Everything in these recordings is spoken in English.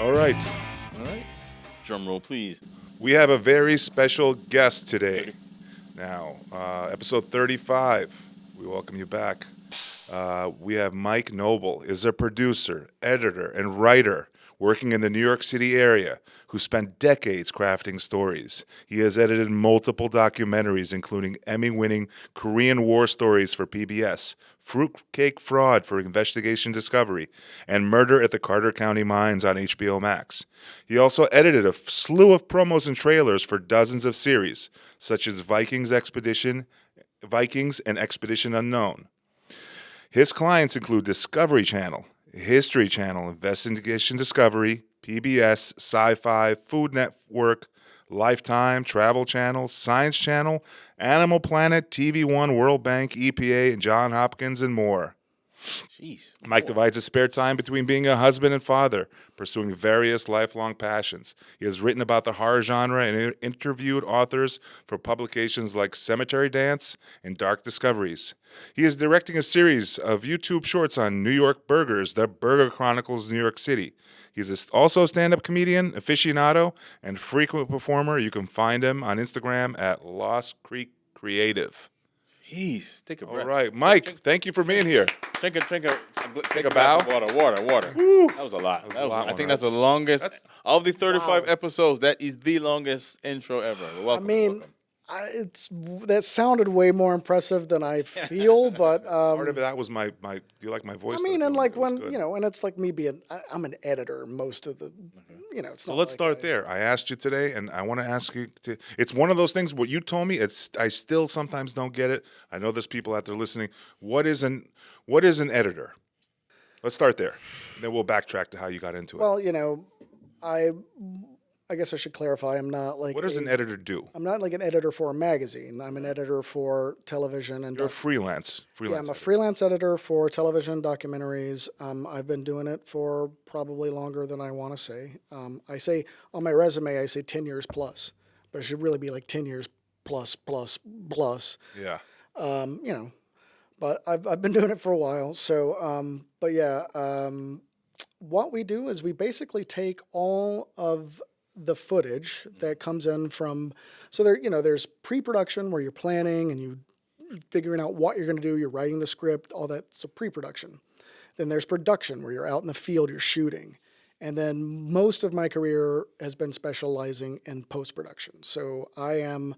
All right. All right. Drum roll, please. We have a very special guest today. Now, episode 35. We welcome you back. We have Mike Noble, is a producer, editor, and writer working in the New York City area who spent decades crafting stories. He has edited multiple documentaries, including Emmy-winning Korean War stories for PBS, Fruitcake Fraud for Investigation Discovery, and Murder at the Carter County Mines on HBO Max. He also edited a slew of promos and trailers for dozens of series, such as Vikings and Expedition Unknown. His clients include Discovery Channel, History Channel, Investigation Discovery, PBS, Sci-Fi, Food Network, Lifetime, Travel Channel, Science Channel, Animal Planet, TV One, World Bank, EPA, and Johns Hopkins, and more. Jeez. Mike divides his spare time between being a husband and father, pursuing various lifelong passions. He has written about the horror genre and interviewed authors for publications like Cemetery Dance and Dark Discoveries. He is directing a series of YouTube shorts on New York burgers, The Burger Chronicles New York City. He's also a stand-up comedian, aficionado, and frequent performer. You can find him on Instagram at Lost Creek Creative. Jeez. Take a breath. All right, Mike, thank you for being here. Take a a bow. Water. That was a lot. I think that's the longest of the 35 episodes. That is the longest intro ever. Welcome. Welcome. That sounded way more impressive than I feel, but Part of that was my. Do you like my voice? I mean, and like when and it's like me being, I'm an editor most of the, it's so not. Let's like start there. I asked you today, and I want to ask you. It's one of those things. What you told me, I still sometimes don't get it. I know there's people out there listening. What is an editor? Let's start there, and then we'll backtrack to how you got into it. Well, I guess I should clarify. I'm not like. What does an editor do? I'm not like an editor for a magazine. I'm an editor for television and. You're a freelance. Yeah, I'm a freelance editor for television documentaries. I've been doing it for probably longer than I want to say. I say on my resume, I say 10 years plus, but it should really be like 10 years plus. Yeah. But I've been doing it for a while. So, what we do is we basically take all of the footage that comes in from, so there's pre-production where you're planning and you figuring out what you're going to do, you're writing the script, all that. So pre-production. Then there's production where you're out in the field, you're shooting. And then most of my career has been specializing in post-production. So I am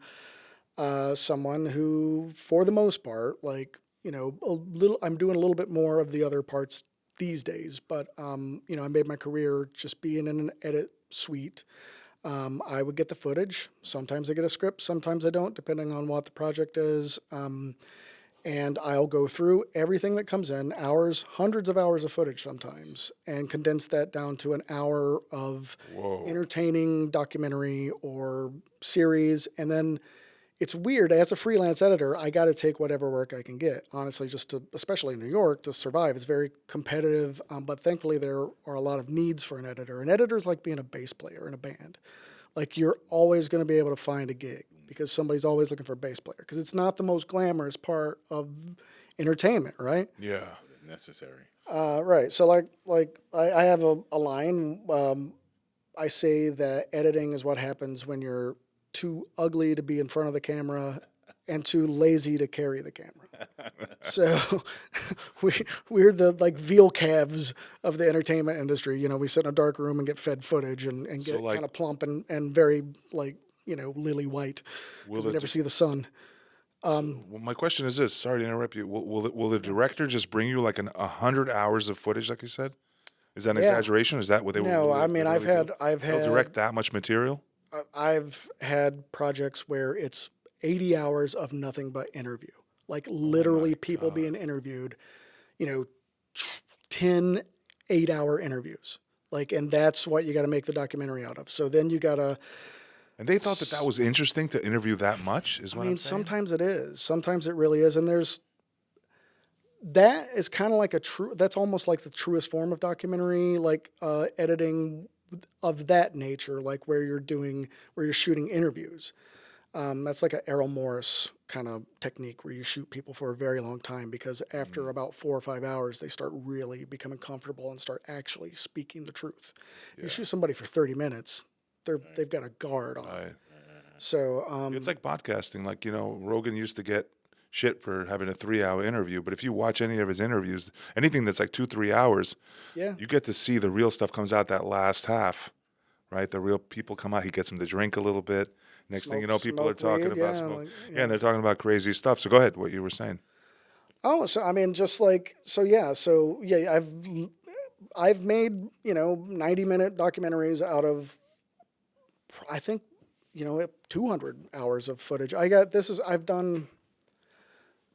someone who, for the most part, I'm doing a little bit more of the other parts these days, but I made my career just being in an edit suite. I would get the footage. Sometimes I get a script, sometimes I don't, depending on what the project is. And I'll go through everything that comes in, hundreds of hours of footage sometimes, and condense that down to an hour of entertaining documentary or series. And then it's weird, as a freelance editor, I got to take whatever work I can get, honestly, especially in New York, to survive. It's very competitive, but thankfully there are a lot of needs for an editor. An editor's like being a bass player in a band. Like, you're always going to be able to find a gig because somebody's always looking for a bass player, because it's not the most glamorous part of entertainment, right? Yeah. Necessary. Right. So I have a line. I say that editing is what happens when you're too ugly to be in front of the camera and too lazy to carry the camera. So we're the veal calves of the entertainment industry. We sit in a dark room and get fed footage and get kind of plump and very lily white. We never see the sun. My question is this. Sorry to interrupt you. Will the director just bring you 100 hours of footage, like you said? Is that an exaggeration? Is that what they will? No, I mean, I've had. They'll direct that much material? I've had projects where it's 80 hours of nothing but interview. Like, literally people being interviewed, 10 8-hour interviews. And that's what you got to make the documentary out of. So then you got to. And they thought that was interesting to interview that much, is what I'm saying? Sometimes it is. Sometimes it really is. And that is kind of that's almost like the truest form of documentary, editing of that nature, where you're shooting interviews. That's like a Errol Morris kind of technique where you shoot people for a very long time, because after about 4 or 5 hours, they start really becoming comfortable and start actually speaking the truth. You shoot somebody for 30 minutes, they've got a guard on. Right. So It's like podcasting. Like, Rogan used to get shit for having a 3-hour interview, but if you watch any of his interviews, anything that's like 2-3 hours, you get to see the real stuff comes out that last half, right? The real people come out. He gets them to drink a little bit. Next thing you know, people are talking about smoke. And they're talking about crazy stuff. So go ahead, what you were saying. Oh, so I mean, just like, I've made 90-minute documentaries out of, I think, 200 hours of footage. I've done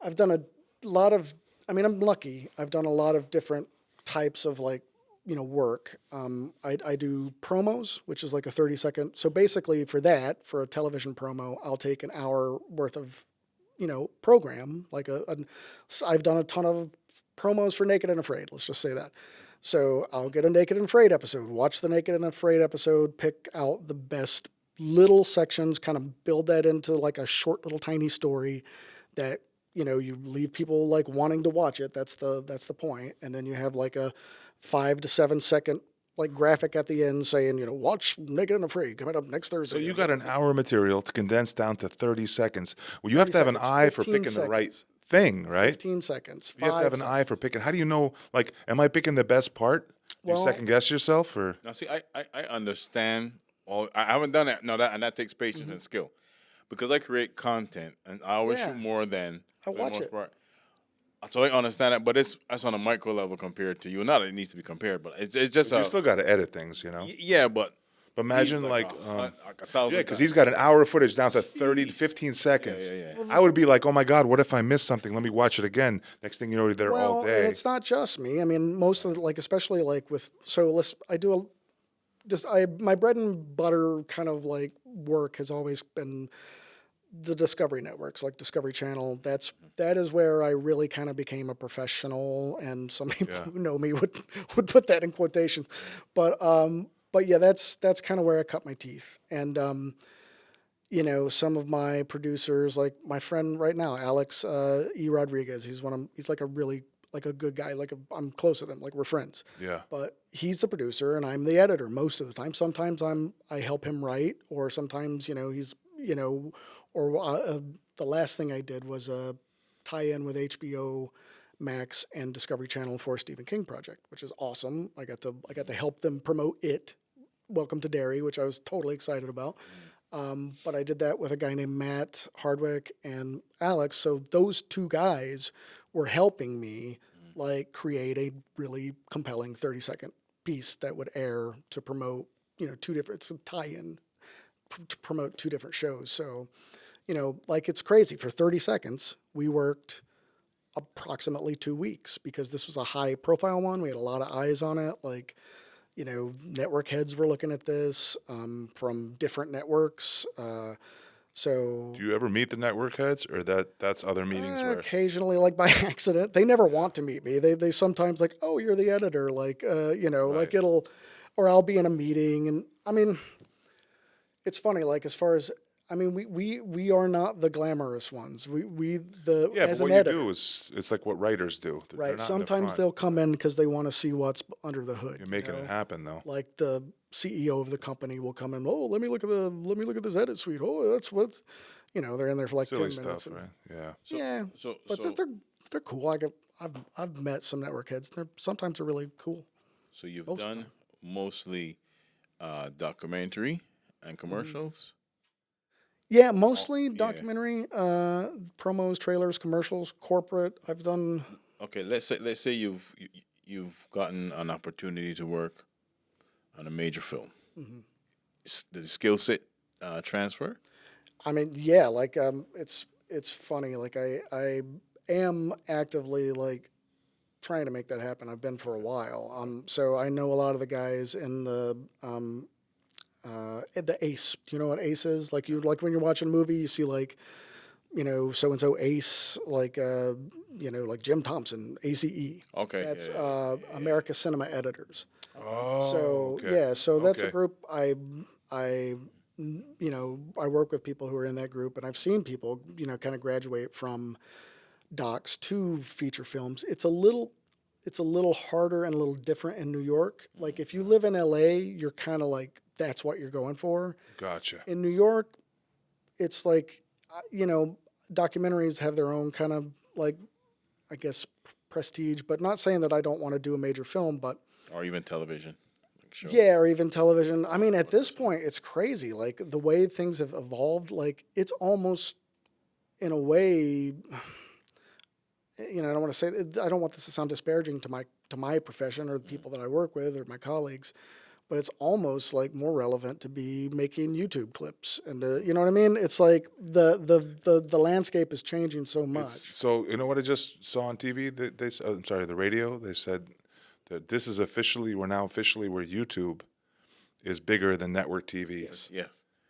a lot of, I mean, I'm lucky. I've done a lot of different types of work. I do promos, which is like a 30-second. So basically for a television promo, I'll take an hour worth of, program. I've done a ton of promos for Naked and Afraid. Let's just say that. So I'll get a Naked and Afraid episode, watch the Naked and Afraid episode, pick out the best little sections, kind of build that into like a short little tiny story that, you leave people like wanting to watch it. That's the point. And then you have like a 5 to 7 second like graphic at the end saying, watch Naked and Afraid coming up next Thursday. So you got an hour of material to condense down to 30 seconds. Well, you have to have an eye for picking the right thing, right? 15 seconds. You have to have an eye for picking. How do you know, like, am I picking the best part? Do you second guess yourself, or? Now, see, I understand. Well, I haven't done that. No, that takes patience and skill, because I create content and I always shoot more than I watch it. Part. So I understand that, but that's on a micro level compared to you. Not that it needs to be compared, but it's just. But you still got to edit things, Yeah, but imagine like a thousand. Yeah, because he's got an hour of footage down to 30 to 15 seconds. Yeah. I would be like, oh my God, what if I missed something? Let me watch it again. Next thing you know, you're there all day. And it's not just me. I mean, most of especially my bread and butter kind of like work has always been the Discovery networks, like Discovery Channel. That is where I really kind of became a professional, and some people who know me would put that in quotations. But yeah, that's kind of where I cut my teeth. And some of my producers, like my friend right now, Alex E. Rodriguez, he's like a really like a good guy. I'm close with him, like we're friends. Yeah. But he's the producer and I'm the editor most of the time. Sometimes I help him write, or sometimes he's the last thing I did was a tie-in with HBO Max and Discovery Channel for Stephen King project, which is awesome. I got to help them promote it. Welcome to Derry, which I was totally excited about. But I did that with a guy named Matt Hardwick and Alex. So those two guys were helping me like create a really compelling 30-second piece that would air to promote, it's a tie-in to promote 2 different shows. So, it's crazy. For 30 seconds, we worked approximately 2 weeks because this was a high profile one. We had a lot of eyes on it. Network heads were looking at this from different networks. So do you ever meet the network heads, or that's other meetings? Where occasionally, like by accident, they never want to meet me. They sometimes like, oh, you're the editor, like or I'll be in a meeting, and I mean, it's funny. Like as far as we are not the glamorous ones. As but an what editor, you do is it's like what writers do. Right. Sometimes they'll come in because they want to see what's under the hood. You're making it happen, though. Like the CEO of the company will come in. Oh, let me look at this edit suite. Oh, that's what's, they're in there for like Silly 10 minutes. Stuff, right? Yeah. But they're cool. I've met some network heads. Sometimes they're really cool. So you've done mostly documentary and commercials. Yeah, mostly documentary, promos, trailers, commercials, corporate. I've done. Okay, let's say you've gotten an opportunity to work on a major film. Mm-hmm. The skill set transfer. I mean, yeah, like it's funny. Like I am actively like trying to make that happen. I've been for a while. So I know a lot of the guys in the ACE. Do you know what ACE is? Like when you're watching a movie, you see like, so and so ACE, like like Jim Thompson, ACE. Okay. That's America Cinema Editors. Oh. So okay. so that's a group I I work with people who are in that group, and I've seen people, kind of graduate from docs to feature films. It's a little harder and a little different in New York. Like if you live in LA, you're kind of like that's what you're going for. Gotcha. In New York, it's like documentaries have their own kind of like I guess prestige, but not saying that I don't want to do a major film, but Or even television. Like show. yeah, or even television. I mean, at this point, it's crazy. Like the way things have evolved, like it's almost in a way, I don't want to say, I don't want this to sound disparaging to my profession or the people that I work with or my colleagues, but it's almost like more relevant to be making YouTube clips and you know what I mean? It's like the landscape is changing so much. So you know what I just saw on TV? I'm sorry, the radio. They said that we're now officially where YouTube is bigger than network TV. Yes.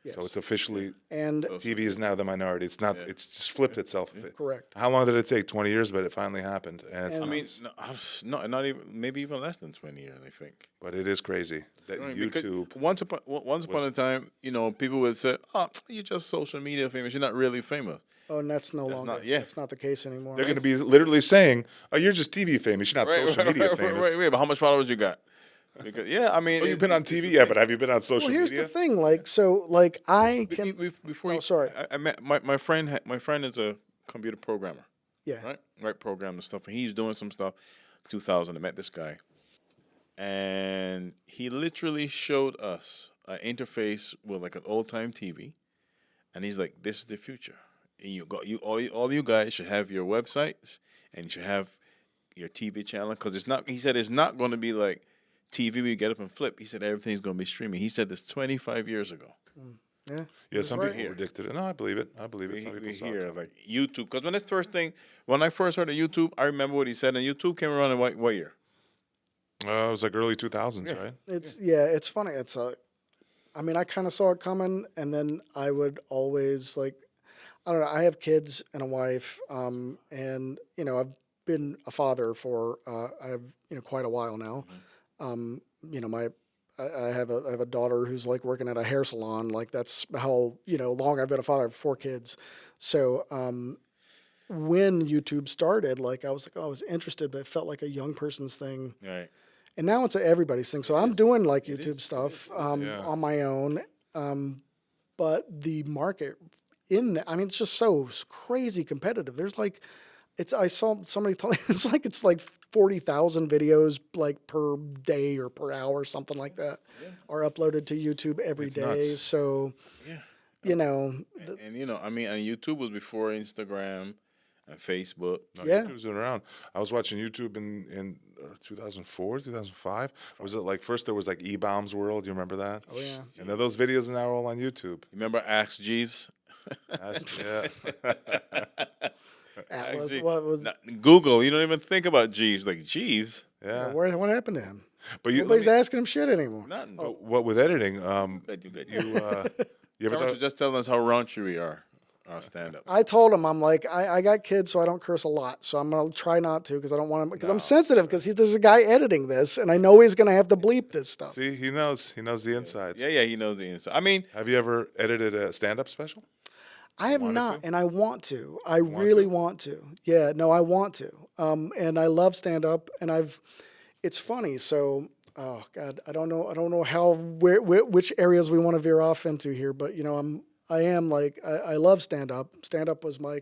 Yes. So it's officially And TV is now the minority. It's not. It's just flipped itself. correct. How long did it take? 20 years, but it finally happened. And it's And- I mean, not even maybe even less than 20 years. I think. but it is crazy that I mean, because YouTube. Once upon a time, people would say, "Oh, you're just social media famous. You're not really famous." Oh, and that's no That's longer. not- yeah. That's not the case anymore. They're going to be literally saying, "Oh, you're just TV famous. You're not social media famous." Right. But how much followers you got? Because I mean, Oh, you've been on TV, yeah, but have you been on social Well, here's media? the thing. Like, so, like, I can. Before Oh, you, sorry. I met my friend. My friend is a computer programmer. Yeah. Right program and stuff. And he's doing some stuff. 2000, I met this guy, and he literally showed us an interface with like an old time TV, and he's like, "This is the future. And all you guys should have your websites, and you should have your TV channel because it's not." He said it's not going to be like TV where you get up and flip. He said everything's going to be streaming. He said this 25 years ago. Yeah. Yeah, some right. people predicted it. No, I believe it. I believe it. Some We people saw hear it. like YouTube because when I first heard of YouTube, I remember what he said. And YouTube came around in what year? It was like early 2000s, right? It's funny. I mean, I kind of saw it coming, and then I would always like, I don't know. I have kids and a wife, and I've been a father for I have quite a while now. I have a daughter who's like working at a hair salon. Like that's how long I've been a father. I have 4 kids, so when YouTube started, like I was like, oh, I was interested, but it felt like a young person's thing. Right. And now it's everybody's thing. So I'm doing like YouTube stuff Yeah. on my own. But the market I mean, it's just so crazy competitive. There's like, I saw somebody tell me it's like 40,000 videos like per day or per hour, something like that, are uploaded to YouTube every day. nuts. So, Yeah. and I mean, and YouTube was before Instagram and Facebook. No, Yeah. YouTube's been around. I was watching YouTube in 2004, 2005. Was it like first there was like E-Bombs World? You remember that? Oh, yeah. And then those videos are now all on YouTube. Remember Ask Jeeves? Yeah. Atlas, Actually, what was, Google. You don't even think about Jeeves. Like Jeeves. Yeah. what happened to him? But you, Nobody's asking him shit anymore. Nothing. what with editing? Good, you good. You ever Cameron thought? should just tell us how raunchy we are. Our stand up. I told him, I'm like, I got kids, so I don't curse a lot. So I'm going to try not to because I don't want him, because I'm sensitive because there's a guy editing this and I know he's going to have to bleep this stuff. See, he knows. He knows the insides. Yeah, he knows the inside. I mean, Have you ever edited a stand-up special? I have wanted not, to? and I want to. I really want to. Yeah, no, I want to. And I love stand up, and it's funny. So, oh God, I don't know how which areas we want to veer off into here, but I love stand up. Stand up was my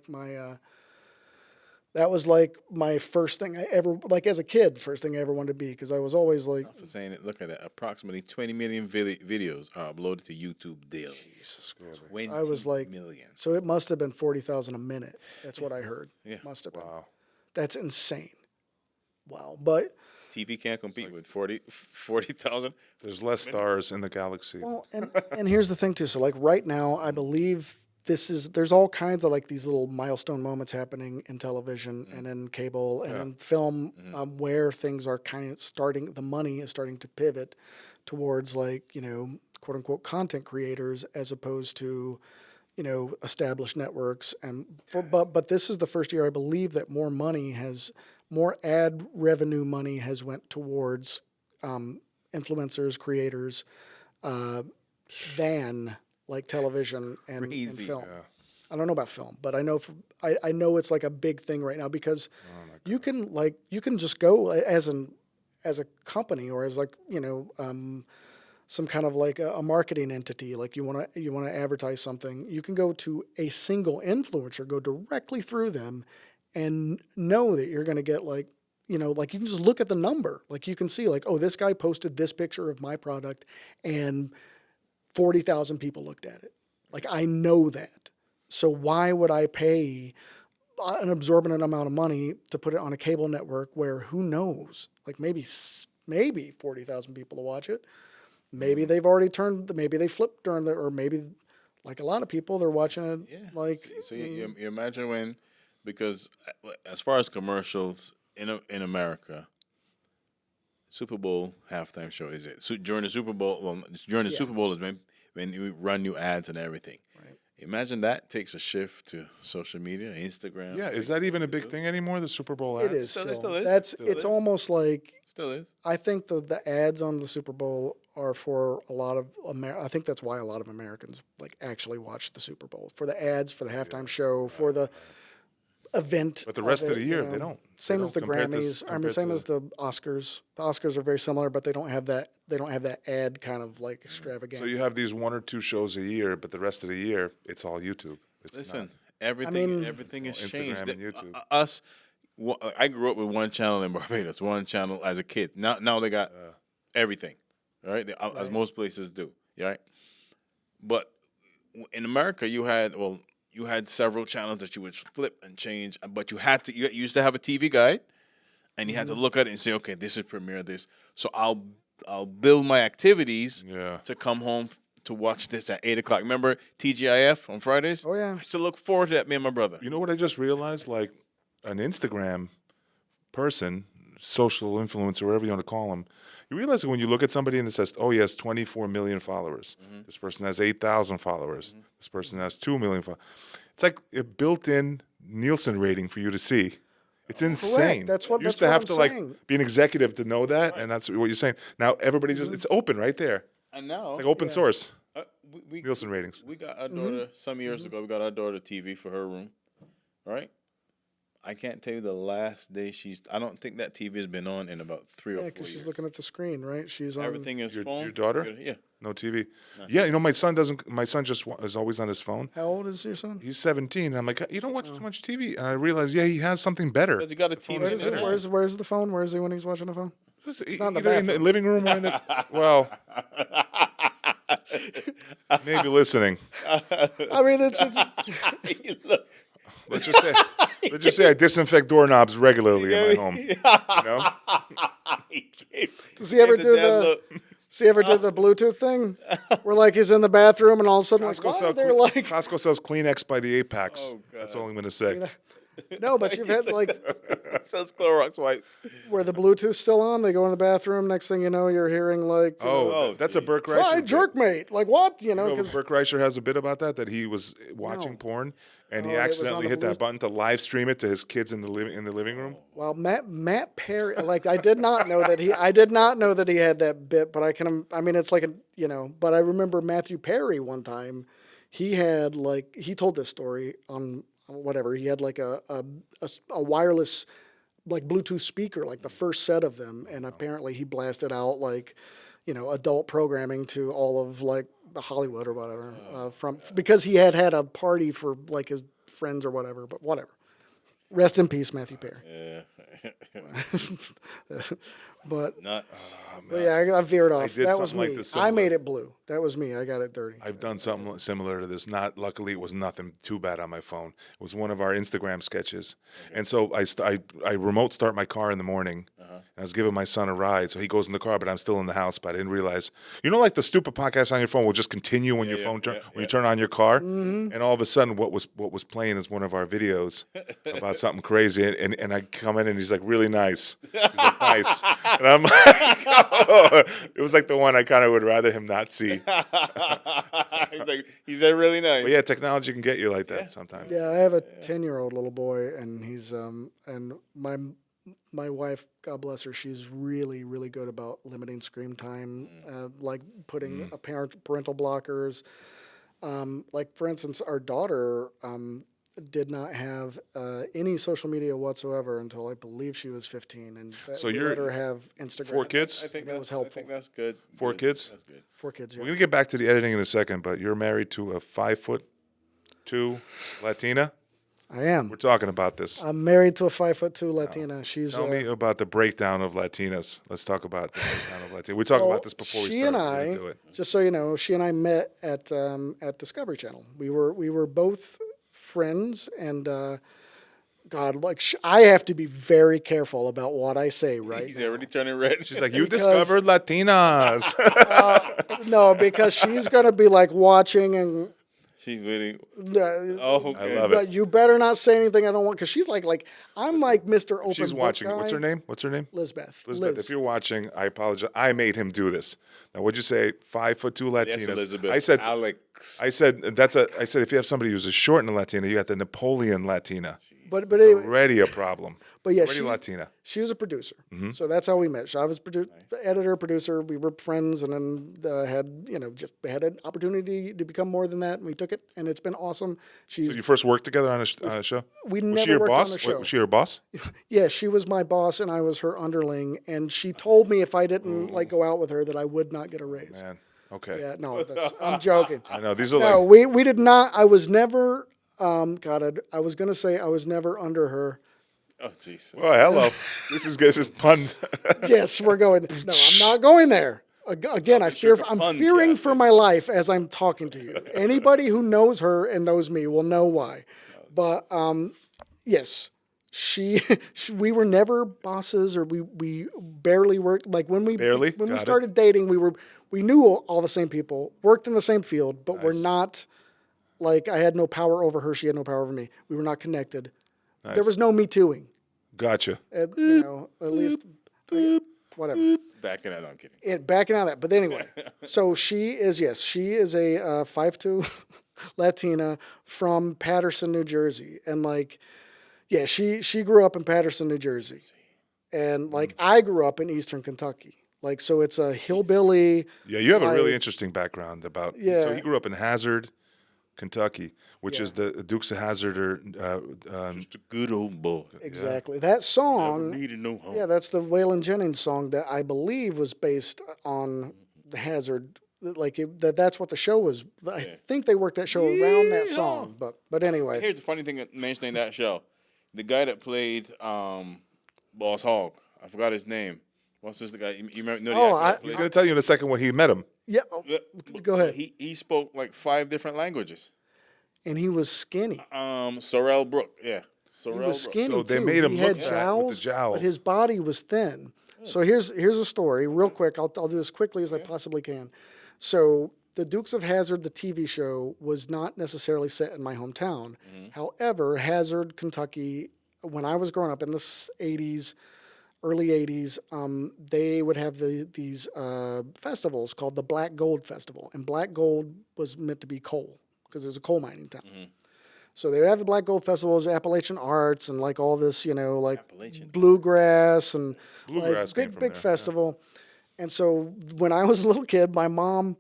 that was like my first thing I ever, like as a kid, first thing I ever wanted to be, because I was always like, for saying it, look at that. Approximately 20 million videos are uploaded to YouTube daily. Jesus Christ. 20 I was like, million. so it must have been 40,000 a minute. That's what I heard. Yeah. Must have been. Wow. That's insane. Wow. But TV can't compete with 40,000. There's less stars in the galaxy. well, and here's the thing too. So like right now, I believe there's all kinds of like these little milestone moments happening in television and in cable and in film, where things are kind of the money is starting to pivot towards like, quote unquote content creators as opposed to, established networks. But this is the first year I believe that more ad revenue money has went towards influencers, creators, than like television and Crazy. film. Yeah. I don't know about film, but I know I know it's like a big thing right now because you can just go as a company or as like some kind of like a marketing entity, like you want to advertise something, you can go to a single influencer, go directly through them, and know that you're going to get like like you can just look at the number, like you can see like, oh, this guy posted this picture of my product, and 40,000 people looked at it. Like I know that, so why would I pay an absorbent amount of money to put it on a cable network where who knows, like maybe 40,000 people to watch it. Maybe they've already maybe they flipped during or maybe like a lot of people, they're watching it like. So you imagine when, because as far as commercials in America, Super Bowl halftime show is it? So during the Super Bowl, during the Super Bowl is when you run new ads and everything. Right. Imagine that takes a shift to social media, Instagram. Yeah, is that even a big thing anymore? The Super Bowl ads? It is Still- still. it still is. That's Still it's is. almost like Still is. I think the ads on the Super Bowl are for a lot of I think that's why a lot of Americans like actually watch the Super Bowl, for the ads, for the halftime show, for the event. But the rest of it, the year, they don't. Same They as the don't compared to- Grammys. I mean, compared same to- as the Oscars. The Oscars are very similar, but they don't have that. They don't have that ad kind of like extravaganza. So you have these 1 or 2 shows a year, but the rest of the year, it's all YouTube. It's Listen, not. everything has Instagram changed. and YouTube. Us, I grew up with one channel in Barbados, one channel as a kid. Now they got everything, right? As most places do, right? But in America, you had several channels that you would flip and change, but you used to have a TV guide, and you had to look at it and say, okay, this is premiere this, so I'll build my activities Yeah. to come home to watch this at 8:00. Remember TGIF on Fridays? Oh, yeah. I still look forward to that. Me and my brother. You know what I just realized? Like an Instagram person, social influencer, whatever you want to call him, you realize that when you look at somebody and it says, oh, he has 24 million followers. This person has 8,000 followers. This person has 2 million followers. It's like a built-in Nielsen rating for you to see. It's insane. That's what- you used that's to what have I'm to saying. like be an executive to know that, and that's what you're saying. Now everybody just it's open right there. And now, It's like open source we Nielsen ratings. we got our daughter some years ago. We got our daughter TV for her room, right? I can't tell you the last day I don't think that TV has been on in about 3 or Yeah, 4 because she's years. looking at the screen, right? She's on. Everything is phone. Your daughter? Yeah. No TV. Yeah, you know my son doesn't. My son just is always on his phone. How old is your son? He's 17. And I'm like, you don't watch too much TV. And I realized, yeah, he has something better. Because he got a TV. Where is in it? there. Where's the phone? Where is he when he's watching the phone? Either not in the in the bathroom. living room or in the well, maybe listening. I mean, it's Look, Let's just say I disinfect doorknobs regularly in my home. You know, does he ever Get do damn the? look. Does he ever do the Bluetooth thing, where like he's in the bathroom and all of a sudden like, why are there like Costco sells Kleenex by the 8-packs. Oh, God. That's all I'm gonna say. no? But you've had like Sells Clorox wipes. where the Bluetooth's still on. They go in the bathroom. Next thing you know, you're hearing like, Oh, that's a Burke Reicher. "Hi, bit. jerkmate!" Like what? You know, You know, because Burke Reicher has a bit about that he was watching No. porn and he Oh, it was accidentally on the hit that Bluetooth? button to live stream it to his kids in the living room. well, Matt Perry. Like I did not know that he had that bit, but I mean, it's like But I remember Matthew Perry one time. He had he told this story on whatever. He had like a wireless like Bluetooth speaker, like the first set of them, and apparently he blasted out like adult programming to all of like Hollywood or whatever because he had a party for like his friends or whatever. But whatever. Rest in peace, Matthew Perry. Yeah. But Nuts. yeah, I veered off. did That was something me. like this I made similar. it blue. That was me. I got it dirty. I've done something similar to this. Luckily, it was nothing too bad on my phone. It was one of our Instagram sketches, and so I remote start my car in the morning. And I was giving my son a ride, so he goes in the car, but I'm still in the house. But I didn't realize, like the stupid podcast on your phone will just continue when you turn on your car, and all of a sudden, what was playing is one of our videos about something crazy, and I come in and he's like, really nice. He's like, nice, and I'm like, oh. It was like the one I kind of would rather him not see. He's really nice. But yeah, technology can get you like that sometimes. Yeah, I have a 10-year-old little boy, and he's and my wife, God bless her, she's really, really good about limiting screen time, like putting parental blockers. Like for instance, our daughter did not have any social media whatsoever until I believe she was 15, and So we you're let her have Instagram. 4 kids? I think that was I helpful. think that's good. 4 kids? That's good. 4 kids, We're yeah. gonna get back to the editing in a second, but you're married to a 5'2" Latina. I am. We're talking about this. I'm married to a 5'2" Latina. She's Tell me about the breakdown of Latinas. Let's talk about the breakdown of Latinas. We talked about this before we she started. and We're I, gonna do it. just so you know, she and I met at Discovery Channel. We were both friends, and God, like I have to be very careful about what I say right He's now. already turning red. She's like, you Because- discovered Latinas. No, because she's gonna be like watching and. She's waiting. Uh, Oh, okay. I love it. But you better not say anything I don't want, because she's like I'm like Mr. Open She's Book watching. guy. What's her name? What's her name? Lisbeth. Elizabeth. Liz. If you're watching, I apologize. I made him do this. Now, what'd you say? 5'2" Latinas. Yes, Elizabeth. I said. Alex. I said I said if you have somebody who's a short in a Latina, you got the Napoleon Latina. but It's anyway, already a problem. but yeah, Already Latina. She was a producer, so that's how we met. So I was editor, producer. We were friends, and then had just had an opportunity to become more than that, and we took it, and it's been awesome. She's So you first worked together on a show? we Was never she your worked boss? on a show. Was she your boss? Yeah, she was my boss, and I was her underling, and she told me if I didn't like go out with her that I would not get a raise. Man. Okay. Yeah, no, I'm joking. I know these are No, like we did not. I was never. God, I was gonna say I was never under her. Oh, jeez. oh hello. This is pun. Yes, we're going. No, I'm not going there. Again, I'm fearing for my life as I'm talking to you. Anybody who knows her and knows me will know why. But yes, we were never bosses, or we barely worked. Like when we Barely? when we Got it. started dating, we knew all the same people, worked in the same field, but we're not. Like I had no power over her, she had no power over me. We were not connected. There was no me tooing. Gotcha. At least whatever. Backing out. I'm kidding. Backing out of that. But anyway, so she is a 5'2" Latina from Paterson, New Jersey. And like, yeah, she grew up in Paterson, New Jersey. And like I grew up in Eastern Kentucky. Like, so it's a hillbilly. Yeah, you have a really like- interesting background about. Yeah. So he grew up in Hazard, Kentucky, which is the Dukes of Hazard Just a good old boy. Exactly. That song. Needed no home. Yeah, that's the Waylon Jennings song that I believe was based on the Hazard. Like that's what the show was. I think they worked that show around that song. But anyway, Here's the funny thing mentioning that show. The guy that played Boss Hogg, I forgot his name. What's this? The guy you remember? Know the Oh, actor that I- He's played- going to tell you in a second when he met him. yeah. Yeah, Go ahead. He spoke like 5 different languages. And he was skinny. Sorrel Brook, yeah. Sorrel He was Brook. skinny So they too. made him he look had fat with the jowls, jowls. but his body was thin. So here's a story, real quick. I'll do this quickly as I possibly can. So the Dukes of Hazzard, the TV show, was not necessarily set in my hometown. However, Hazard, Kentucky, when I was growing up in the 80s, early 80s, they would have these festivals called the Black Gold Festival. And black gold was meant to be coal, because it was a coal mining town. So they would have the Black Gold Festivals, Appalachian Arts, and like all this, like Appalachian. bluegrass and Bluegrass like came big from big there, festival. And so when I was a little kid, my mom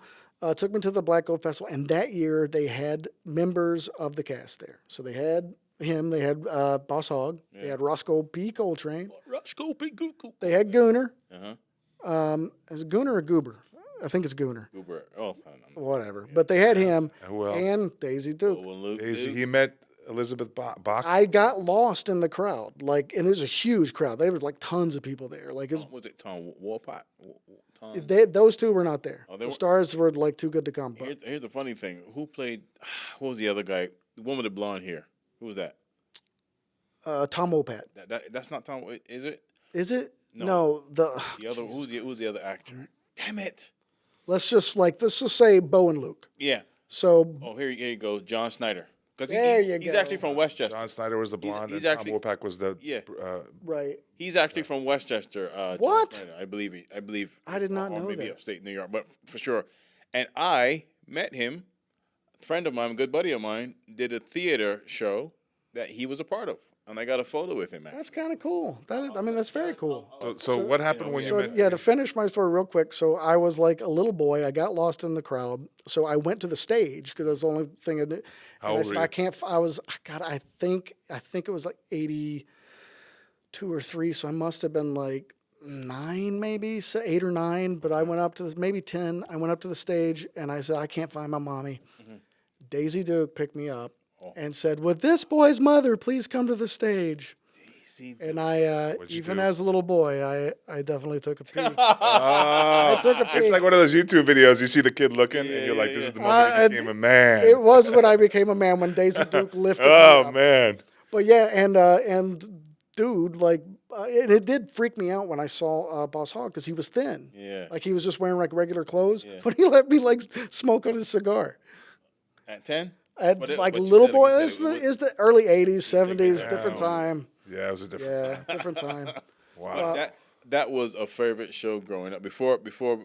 took me to the Black Gold Festival, and that year they had members of the cast there. So they had him, they had Boss Hogg, they had Roscoe P. Coltrane, Roscoe P. Google. they had Gooner. Uh-huh. Is it Gooner or Goober? I think it's Gooner. Goober. Oh, I don't know. Whatever. But they had him Who else? and Daisy Duke. Oh, and Luke, Daisy, Luke. he met Elizabeth Bach. I got lost in the crowd, and there's a huge crowd. There was like tons of people there. Like Was it Tom Walpot? Tom. those two were not there. they The were- stars were like too good to come. But Here's the funny thing. Who played? What was the other guy? The one with the blonde hair. Who was that? Tom Wopat, That's not Tom. Is it? is it? No. No. The other. Who's the other actor? Damn it. Let's just say Bo and Luke. Yeah. So Oh, here you go. John Snyder. Because There you he's go. actually from Westchester. John Snyder was the blonde, he's and actually- Tom Wopak was the Yeah. right, He's actually from Westchester. John What? Snyder, I believe. I did not or know maybe that. upstate New York, but for sure. And I met him. A friend of mine, a good buddy of mine, did a theater show that he was a part of. and I got a photo with him. That's kind of cool. That's very cool. So what happened when you So met? yeah, to finish my story real quick. So I was like a little boy. I got lost in the crowd. So I went to the stage because that's the only thing I did. How And I old said, were you? I can't. I was God. I think it was like 82 or 3. So I must have been like 9, maybe 8 or 9. But I went up to this, maybe 10. I went up to the stage and I said, I can't find my mommy. Daisy Duke picked me up and said, "Would this boy's mother please come to the stage?" And I, What'd you even do? as a little boy, I definitely took a peek. Oh, took a it's peek. like one of those YouTube videos. You see the kid looking, and you're like, "This is the moment he became a man." It was when I became a man, when Daisy Duke lifted me Oh up. man. But yeah, and dude, like, it did freak me out when I saw Boss Hogg because he was thin. Yeah. Like he was just wearing like regular clothes, but he let me like smoke on his cigar. At 10? At But like you little said- boy, you it's said it the, it's the early '80s, '70s, Yeah. different time. Yeah, it was a different Yeah, time. different time. Wow. That was a favorite show growing up before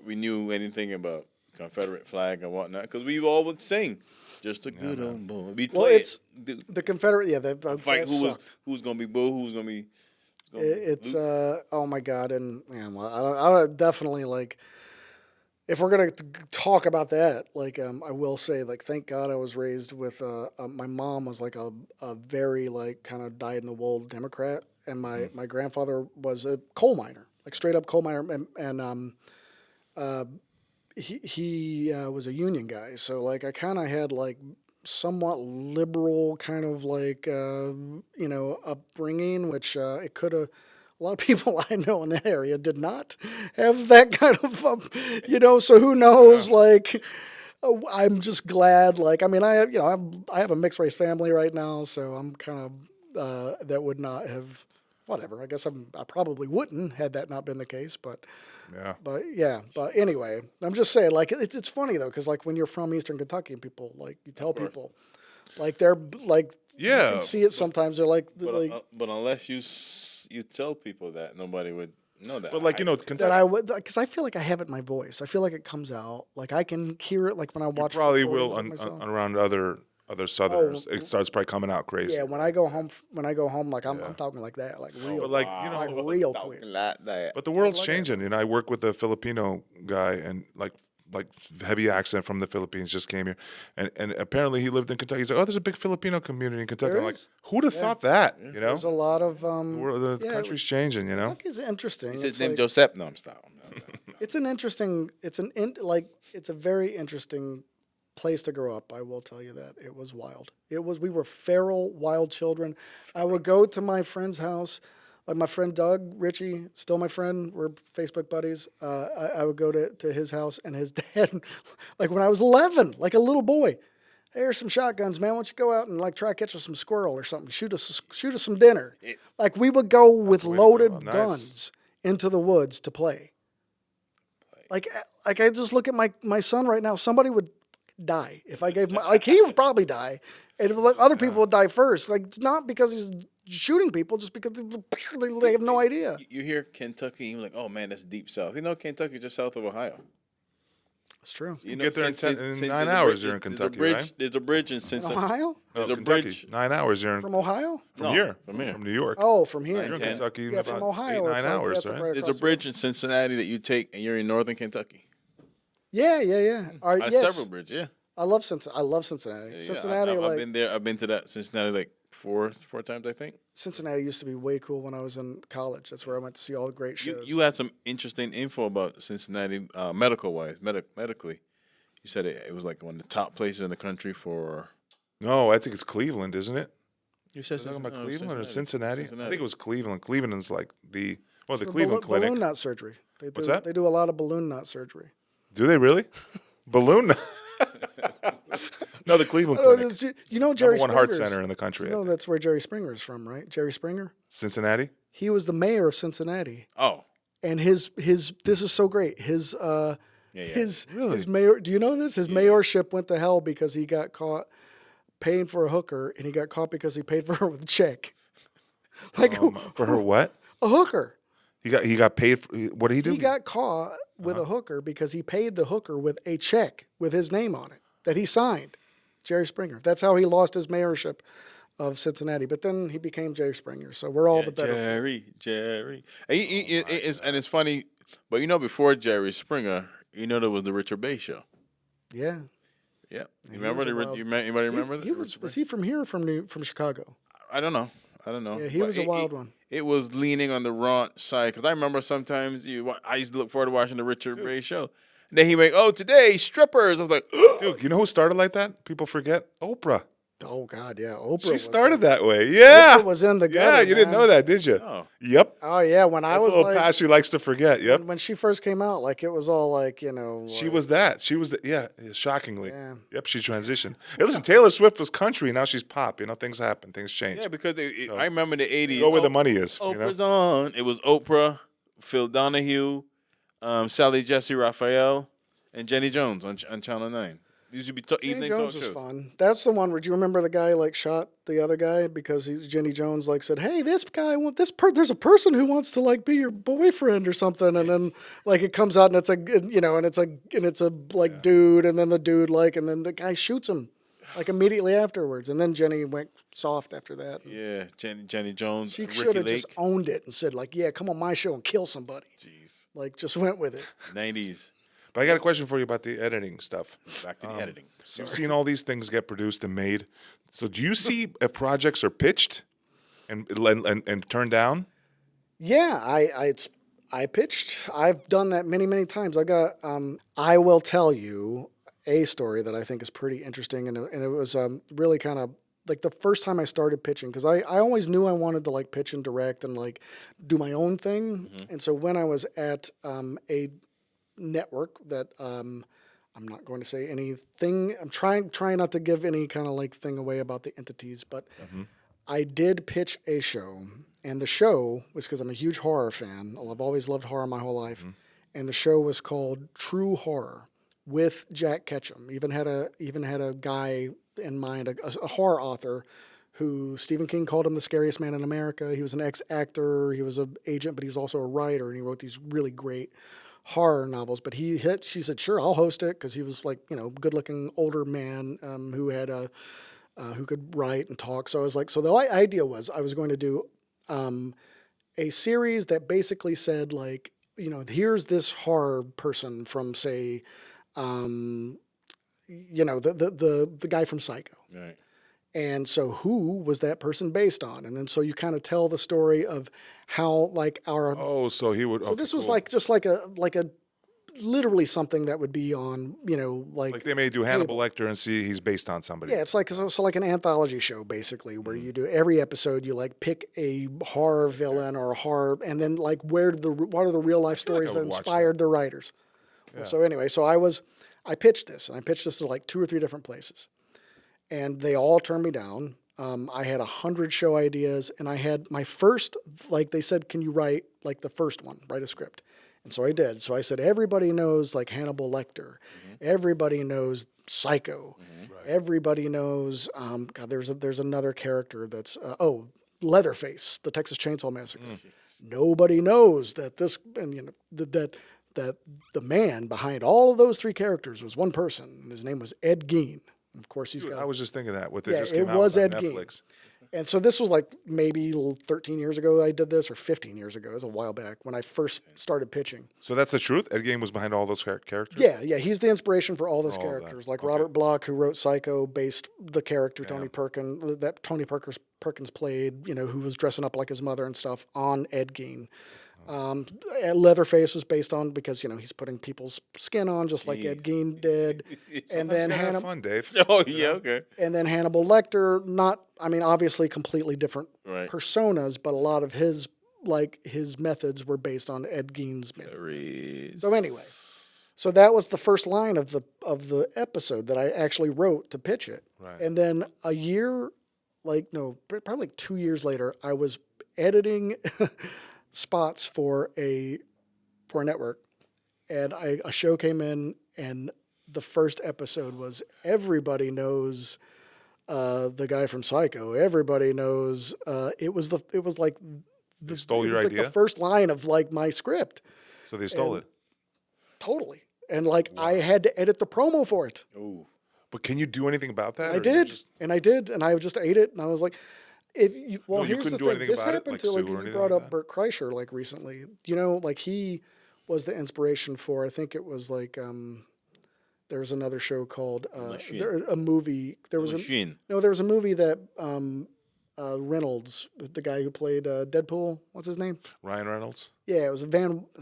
we knew anything about Confederate flag and whatnot, because we all would sing, "Just a good old boy." We'd Well, play it's the Confederate. Yeah, the fight that who's gonna be bull, who's gonna be. It's oh my god, and man, well, I don't definitely like. If we're gonna talk about that, like I will say, like, thank God I was raised with my mom was like a very like kind of dyed in the wool Democrat, and my grandfather was a coal miner, like straight up coal miner, and he was a union guy, so like I kind of had like somewhat liberal kind of like upbringing, which it could have. A lot of people I know in that area did not have that kind of, So who knows? Like, I'm just glad. Like, I mean, I have a mixed race family right now, so I'm kind of that would not have. Whatever. I guess I probably wouldn't had that not been the case, but. Yeah. But yeah, but anyway, I'm just saying, like, it's funny though, because like when you're from Eastern Kentucky and people like you tell people, like they're like you Yeah. can see it sometimes. They're like But unless you tell people that, nobody would know that. But like that Kentucky I would, because I feel like I have it in my voice. I feel like it comes out, like I can hear it, like when I watch. probably will recordings of myself. around other Southerners. It starts probably coming out crazy. Yeah, when I go home, like I'm talking like that, like real, But like like real quick. like that. But the world's changing. You know, I work with a Filipino guy, and like heavy accent from the Philippines, just came here, and apparently he lived in Kentucky. He's like, "Oh, there's a big Filipino community in Kentucky." There I'm like, is. "Who'd have thought that?" You know, There's a lot of the country's changing. You know, Kentucky's interesting. He It's says name like- Joseph. No, I'm stop. It's an interesting. It's a very interesting place to grow up. I will tell you that it was wild. We were feral, wild children. I would go to my friend's house, like my friend Doug Ritchie, still my friend. We're Facebook buddies. I would go to his house, and his dad, like when I was 11, like a little boy. Here's some shotguns, man. Why don't you go out and like try to catch us some squirrel or something? Shoot us some dinner. Like we would go with loaded Nice. guns into the woods to play. Like I just look at my son right now. Somebody would die if I gave my, like he would probably die, and like other people would die first. Like it's not because he's shooting people, just because they have no idea. You hear Kentucky, you're like, oh man, that's deep south. You know, Kentucky's just south of Ohio. It's true. You get there in since- 9 there's a hours. bridge- You're in there's a Kentucky, bridge- right? There's a bridge in Cincinnati. Ohio? There's No, a Kentucky. bridge 9 hours. You're in, From Ohio? from No, here, from here. from New York. Oh, from here. You're in 10. Kentucky. Yeah, from about Ohio. 8, it's 9 like, hours, that's right? right There's across a the bridge in Cincinnati that you take, and you're in northern Kentucky. Yeah. All right, yes. Several bridges, yeah. I love Cincinnati. Yeah, Cincinnati, I've like been there. I've been to that Cincinnati like four times, I think. Cincinnati used to be way cool when I was in college. That's where I went to see all the great shows. You had some interesting info about Cincinnati, medically. You said it was like one of the top places in the country for. No, I think it's Cleveland, isn't it? You said Talking about no, Cleveland or Cincinnati? I Cincinnati. think it was Cleveland. Cleveland is like the For Cleveland Clinic. balloon knot surgery. They do, What's that? They do a lot of balloon knot surgery. Do they really? Balloon? No, the Cleveland Clinic. You know Jerry Number one heart Springer's- center in the country. You know that's where Jerry Springer is from, right? Jerry Springer. Cincinnati. He was the mayor of Cincinnati, Oh, and his this is so great. His yeah. his Really? his mayor. Do you know this? His mayorship went to hell because he got caught paying for a hooker, and he got caught because he paid for her with a check. Like For her what? a hooker. He got paid. For, what did he do? He got caught with a hooker because he paid the hooker with a check with his name on it that he signed. Jerry Springer. That's how he lost his mayorship. of Cincinnati. But then he became Jerry Springer, so we're all the better for it. Jerry. And it's funny, but before Jerry Springer, there was the Richard Bay show. Yeah. Yeah, you He remember was a wild- anybody remember He was he from here or from Chicago? I don't know. Yeah, he But was a wild one. It was leaning on the wrong side because I remember sometimes I used to look forward to watching the Richard Ray show. And then he went, "Oh, today strippers." I was like, Dude, you know who started like that? People forget Oprah. Oh God, yeah, Oprah. She was started that way. Yeah. Oprah was in the Yeah, gutter, you didn't man. know that, did you? "Oh, Yep. Oh yeah, when I That's a was little like past she likes to forget. Yep. when she first came out, like it was all like She like- was that. She was, shockingly. Yeah. Yep, she transitioned. Hey, listen, Taylor Swift was country. Now she's pop. Things happen. Things change. yeah," because I remember the '80s. Go where the money is. Oprah's on. It was Oprah, Phil Donahue, Sally Jesse Raphael, and Jenny Jones on Channel 9. These would be Jenny evening Jones talk was shows. fun. That's the one where do you remember the guy like shot the other guy because Jenny Jones like said, "Hey, this guy there's a person who wants to like be your boyfriend or something," and then like it comes out and it's a like dude, and then the dude and then the guy shoots him like immediately afterwards, and then Jenny went soft after that. Yeah, Jenny Jones. She Ricky should have Lake. just owned it and said like, "Yeah, come on my show and kill somebody." Jeez. Like just went with it. 90s. But I got a question for you about the editing stuff. Back to the editing. You've seen all these things get produced and made. So do you see if projects are pitched and turned down? Yeah, I pitched. I've done that many times. I will tell you a story that I think is pretty interesting, and it was really kind of like the first time I started pitching because I always knew I wanted to like pitch and direct and like do my own thing, and so when I was at a network that I'm not going to say anything. I'm trying not to give any kind of like thing away about the entities, but I did pitch a show, and the show was because I'm a huge horror fan. I've always loved horror my whole life, and the show was called True Horror with Jack Ketchum. Even had a guy in mind, a horror author. Who Stephen King called him the scariest man in America. He was an ex-actor. He was an agent, but he was also a writer, and he wrote these really great horror novels. But she said, sure, I'll host it because he was like, good-looking older man who had who could write and talk. So I was like, so the idea was I was going to do a series that basically said like, here's this horror person from say, the guy from Psycho. Right. And so who was that person based on? And then so you kind of tell the story of how like our So he would. so this was like just like a literally something that would be on, Like they may do Hannibal Lecter and see he's based on somebody. yeah, it's like like an anthology show basically where you do every episode you like pick a horror villain or a horror and then like what are the real life stories I that would watch inspired the writers. Yeah. So anyway, I pitched this to like 2 or 3 different places. And they all turned me down. I had 100 show ideas, and I had my first, like they said, can you write like the first one, write a script? And so I did. So I said, everybody knows like Hannibal Lecter. Everybody knows Psycho. Everybody knows, God, there's another character that's, Leatherface, the Texas Chainsaw Massacre. Nobody knows that that the man behind all of those 3 characters was one person, and his name was Ed Gein. Of course, he's got. I was just thinking that. It was Ed Gein. And so this was like maybe 13 years ago I did this, or 15 years ago. It was a while back when I first started pitching. So that's the truth? Ed Gein was behind all those characters? Yeah. He's the inspiration for all those all of characters. that. Like Okay. Robert Bloch, who wrote Psycho, based the character Tony Perkins, that Tony Perkins played, who was dressing up like his mother and stuff, on Ed Gein. Leatherface was based on because he's putting people's skin on just like Ed Gein did, and then Have fun, Dave. Oh, yeah, okay. and then Hannibal Lecter. Obviously completely different Right. personas, but a lot of his methods were based on Ed Gein's methods. So anyway, so that was the first line of the episode that I actually wrote to pitch it, Right. and then probably 2 years later, I was editing spots for a network, and a show came in, and the first episode was everybody knows the guy from Psycho. Everybody knows it was like They stole it your was like idea? the first line of like my script, So they stole it. totally, and like I had to edit the promo for it. Oh, But can you do anything about that? I or you did, just- and I did, and I just ate it, and I was like, if you, well, No, you here's the couldn't do thing. anything This about it, happened like to like sue or you anything brought like up that? Bert Kreischer like recently. You know, like he was the inspiration for. I think it was like there was another show called Machine. a movie. There was Machine. there was a movie that Reynolds, the guy who played Deadpool. What's his name? Ryan Reynolds? Yeah, it was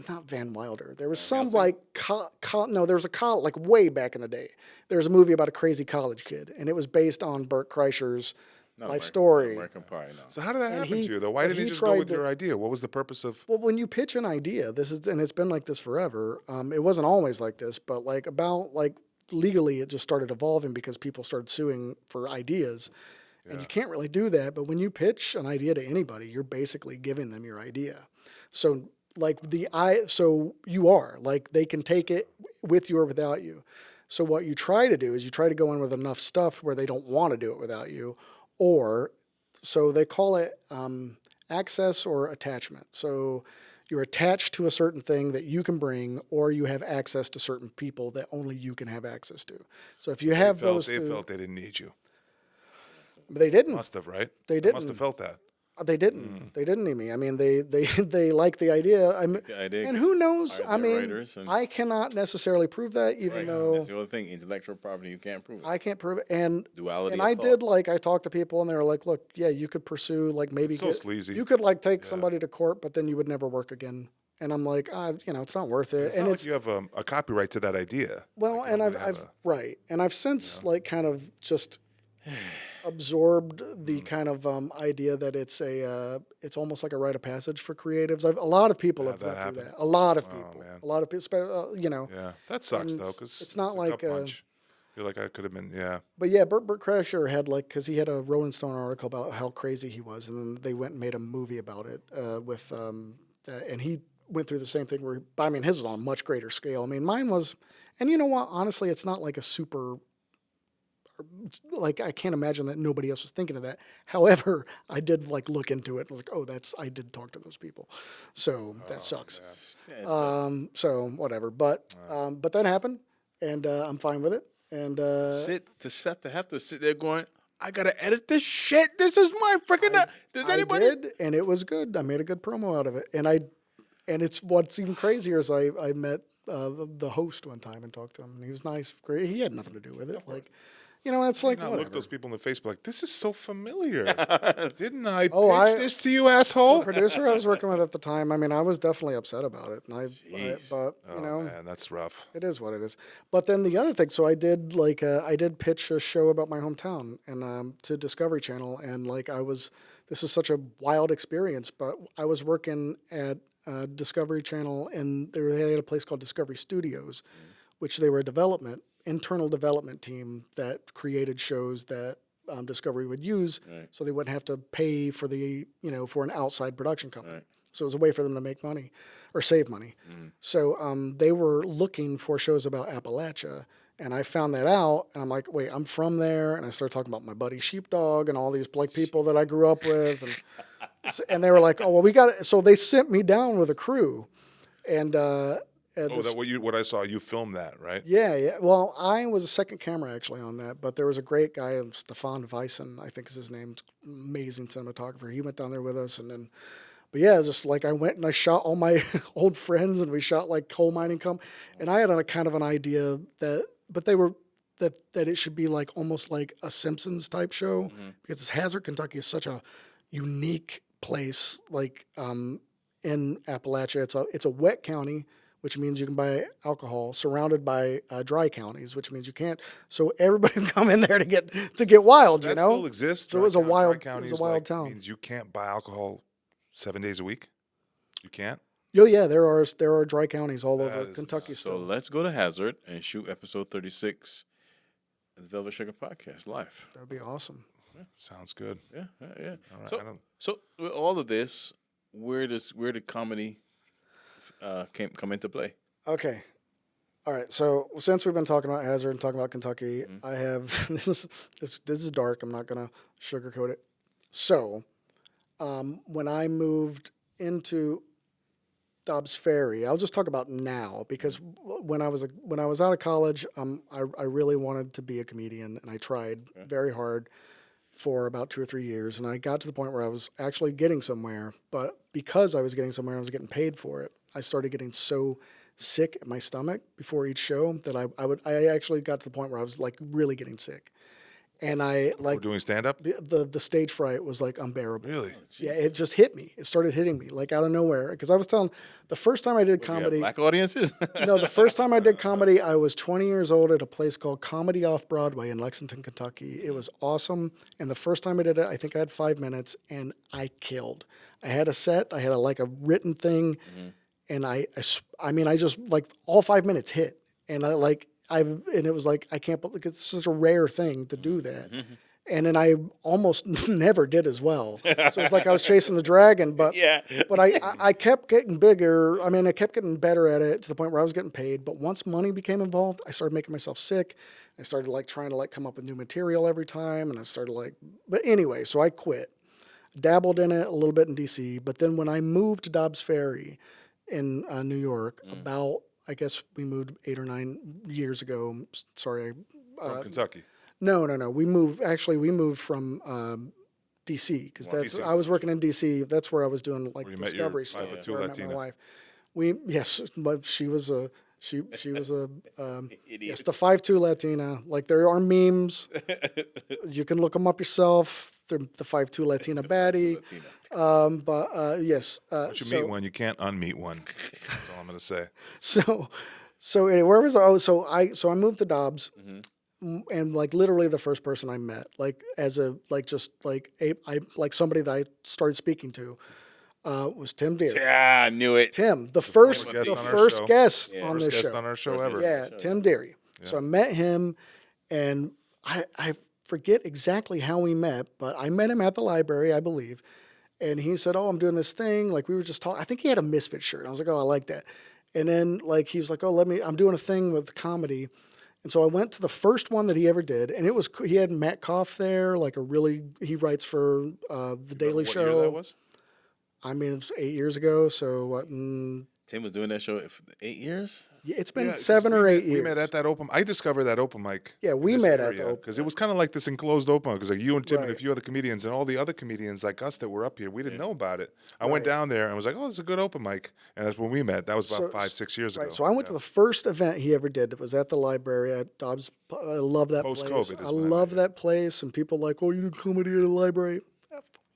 not Van Wilder. There was some Helsing? like, no, there was a like way back in the day. There was a movie about a crazy college kid, and it was based on Bert Kreischer's Not life American- story. not American Pie, no. So how did that And happen he- to you, though? Why but didn't he you just go tried with to- your idea? What was the purpose of... Well, when you pitch an idea, and it's been like this forever. It wasn't always like this, but like about like legally, it just started evolving because people started suing for ideas. And you can't really do that. But when you pitch an idea to anybody, you're basically giving them your idea. So like so you are like they can take it with you or without you. So what you try to do is you try to go in with enough stuff where they don't want to do it without you, or so they call it access or attachment. So you're attached to a certain thing that you can bring, or you have access to certain people that only you can have access to. So if you have those They two, felt they didn't need you. they didn't. Must have, right? They Must have didn't. felt that. They didn't. They didn't need me. I mean, they like the idea. The idea. And who knows? Hired I their mean, writers and- I cannot necessarily prove that, even Right. though That's the other thing. Intellectual property, you can't prove it. I can't prove it. And Duality and of I thought. did like I talked to people, and they were like, "Look, yeah, you could pursue like maybe It's so sleazy. You could like take somebody to court, but then you would never work again." And I'm like, it's not worth it. It's and not it's like you have a copyright to that idea. well, Like, you and don't I've, really have I've right, and I've since like kind of just absorbed the kind of idea that it's almost like a rite of passage for creatives. A lot of people have that went through happen? that. A lot of Oh, people. man. A lot of people. Yeah, that sucks, and though, it's- because it's not a like, gut punch. You're like, I could have been, yeah. But yeah, Bert Kreischer had like because he had a Rolling Stone article about how crazy he was, and then they went and made a movie about it with and he went through the same thing where, but I mean, his was on a much greater scale. I mean, mine was, and you know what? Honestly, it's not like a super. Like I can't imagine that nobody else was thinking of that. However, I did like look into it and was like, oh, I did talk to those people, so that sucks. So whatever, but that happened, and I'm fine with it. And to have to sit there going, I gotta edit this shit. This is my freaking. Does anybody? I did, and it was good. I made a good promo out of it, and it's what's even crazier is I met the host one time and talked to him, and he was nice. Great. He had nothing to do with it. Like, it's like Not whatever. look those people in the face, be like, this is so familiar. Didn't I Oh, pitch this to you, asshole? The producer I was working with at the time. I mean, I was definitely upset about it, and Jeez. but Oh, man, that's rough. it is what it is. But then the other thing, so I did I did pitch a show about my hometown and to Discovery Channel, and like this is such a wild experience. But I was working at Discovery Channel, and they had a place called Discovery Studios, which they were a internal development team that created shows that Discovery would use, so they wouldn't have to pay for for an outside production company. Right. So it was a way for them to make money or save money. So they were looking for shows about Appalachia, and I found that out, and I'm like, wait, I'm from there, and I started talking about my buddy Sheepdog and all these like people that I grew up with, and they were like, oh well, we got it. So they sent me down with a crew, and What I saw, you filmed that, right? yeah. Well, I was a second camera actually on that, but there was a great guy, Stefan Weissen, I think is his name, amazing cinematographer. He went down there with us, and then, but yeah, just like I went and I shot all my old friends, and we shot like coal mining and I had a kind of an idea but they were that it should be like almost like a Simpsons type show because Hazard, Kentucky is such a unique place, like in Appalachia. It's a wet county, which means you can buy alcohol, surrounded by dry counties, which means you can't. So everybody can come in there to get wild, That still exists. So it was a Dry wild counties, wild town. Means you can't buy alcohol 7 days a week. You can't. Oh yeah, there are dry counties all over is Kentucky So still. let's go to Hazard and shoot episode 36 of the Velvet Sugar Podcast live. That'd be awesome. Sounds good. Yeah. All right, So, I don't- so with all of this, where did comedy come into play? Okay. All right. So since we've been talking about Hazard and talking about Kentucky, I have this is dark. I'm not gonna sugarcoat it. So when I moved into Dobbs Ferry. I'll just talk about now because when I was out of college, I really wanted to be a comedian, and I tried very hard for about 2 or 3 years, and I got to the point where I was actually getting somewhere. But because I was getting somewhere, and I was getting paid for it. I started getting so sick at my stomach before each show that I actually got to the point where I was like really getting sick, and I We're like doing stand up. the stage fright was like unbearable. Really? Yeah, it just hit me. It started hitting me like out of nowhere. Because I was telling the first time I did You have comedy. black audiences. No, the first time I did comedy, I was 20 years old at a place called Comedy Off Broadway in Lexington, Kentucky. It was awesome. And the first time I did it, I think I had 5 minutes, and I killed. I had a set. I had like a written thing, and I mean, I just like all 5 minutes hit, and and it was like I can't believe it's such a rare thing to do that. And then I almost never did as well. So it's like I was chasing the dragon, but Yeah. but I kept getting bigger. I mean, I kept getting better at it to the point where I was getting paid. But once money became involved, I started making myself sick. I started like trying to like come up with new material every time, and I started like. But anyway, so I quit. Dabbled in it a little bit in D.C., but then when I moved to Dobbs Ferry in New York, about I guess we moved 8 or 9 years ago. Sorry, From Kentucky. no. We moved from DC because Well, that's DC. I was working in DC. That's where I was doing like Where you met your discovery stuff. 5'2" Where I met my Latina. wife. Yes, but she was a Idiot. yes, the 5'2" Latina. Like there are memes. You can look them up yourself. They're the 5'2" Latina baddie. But yes. Once you meet one, you can't unmeet one. That's all I'm gonna say. So anyway, where was I? Oh, so I moved to Dobbs. And like literally the first person I met, like as a like just like I like somebody that I started speaking to, was Tim Deere. Yeah, I knew it. Tim, the first guest on our first show. guest Yeah. on First this guest show. on our show First ever. guest. Yeah, Tim Deary. So I met him, and I forget exactly how we met, but I met him at the library, I believe. And he said, "Oh, I'm doing this thing." Like we were just talking. I think he had a Misfit shirt. I was like, "Oh, I like that." And then like he's like, "Oh, I'm doing a thing with comedy." And so I went to the first one that he ever did, and it was he had Matt Koff there, like he writes for the Daily What Show. year that was? I mean, it was 8 years ago, so what? Tim was doing that show for 8 years. Yeah, it's been Yeah, 'cause 7 or 8 We years. met at that open. I discovered that open mic. Yeah, we met at the open because it was kind of like this enclosed open because like you and Tim and a Right. few other comedians and all the other comedians like us that were up here, we didn't know about it. I went Right. down there and was like, "Oh, it's a good open mic," and that's when we met. That was about So- 5-6 years ago. Right, so I went to the first event he ever did. It was at the library at Dobbs. I love that place. Post-COVID is I when I love met that place, and people like, "Oh, you do comedy at a library?"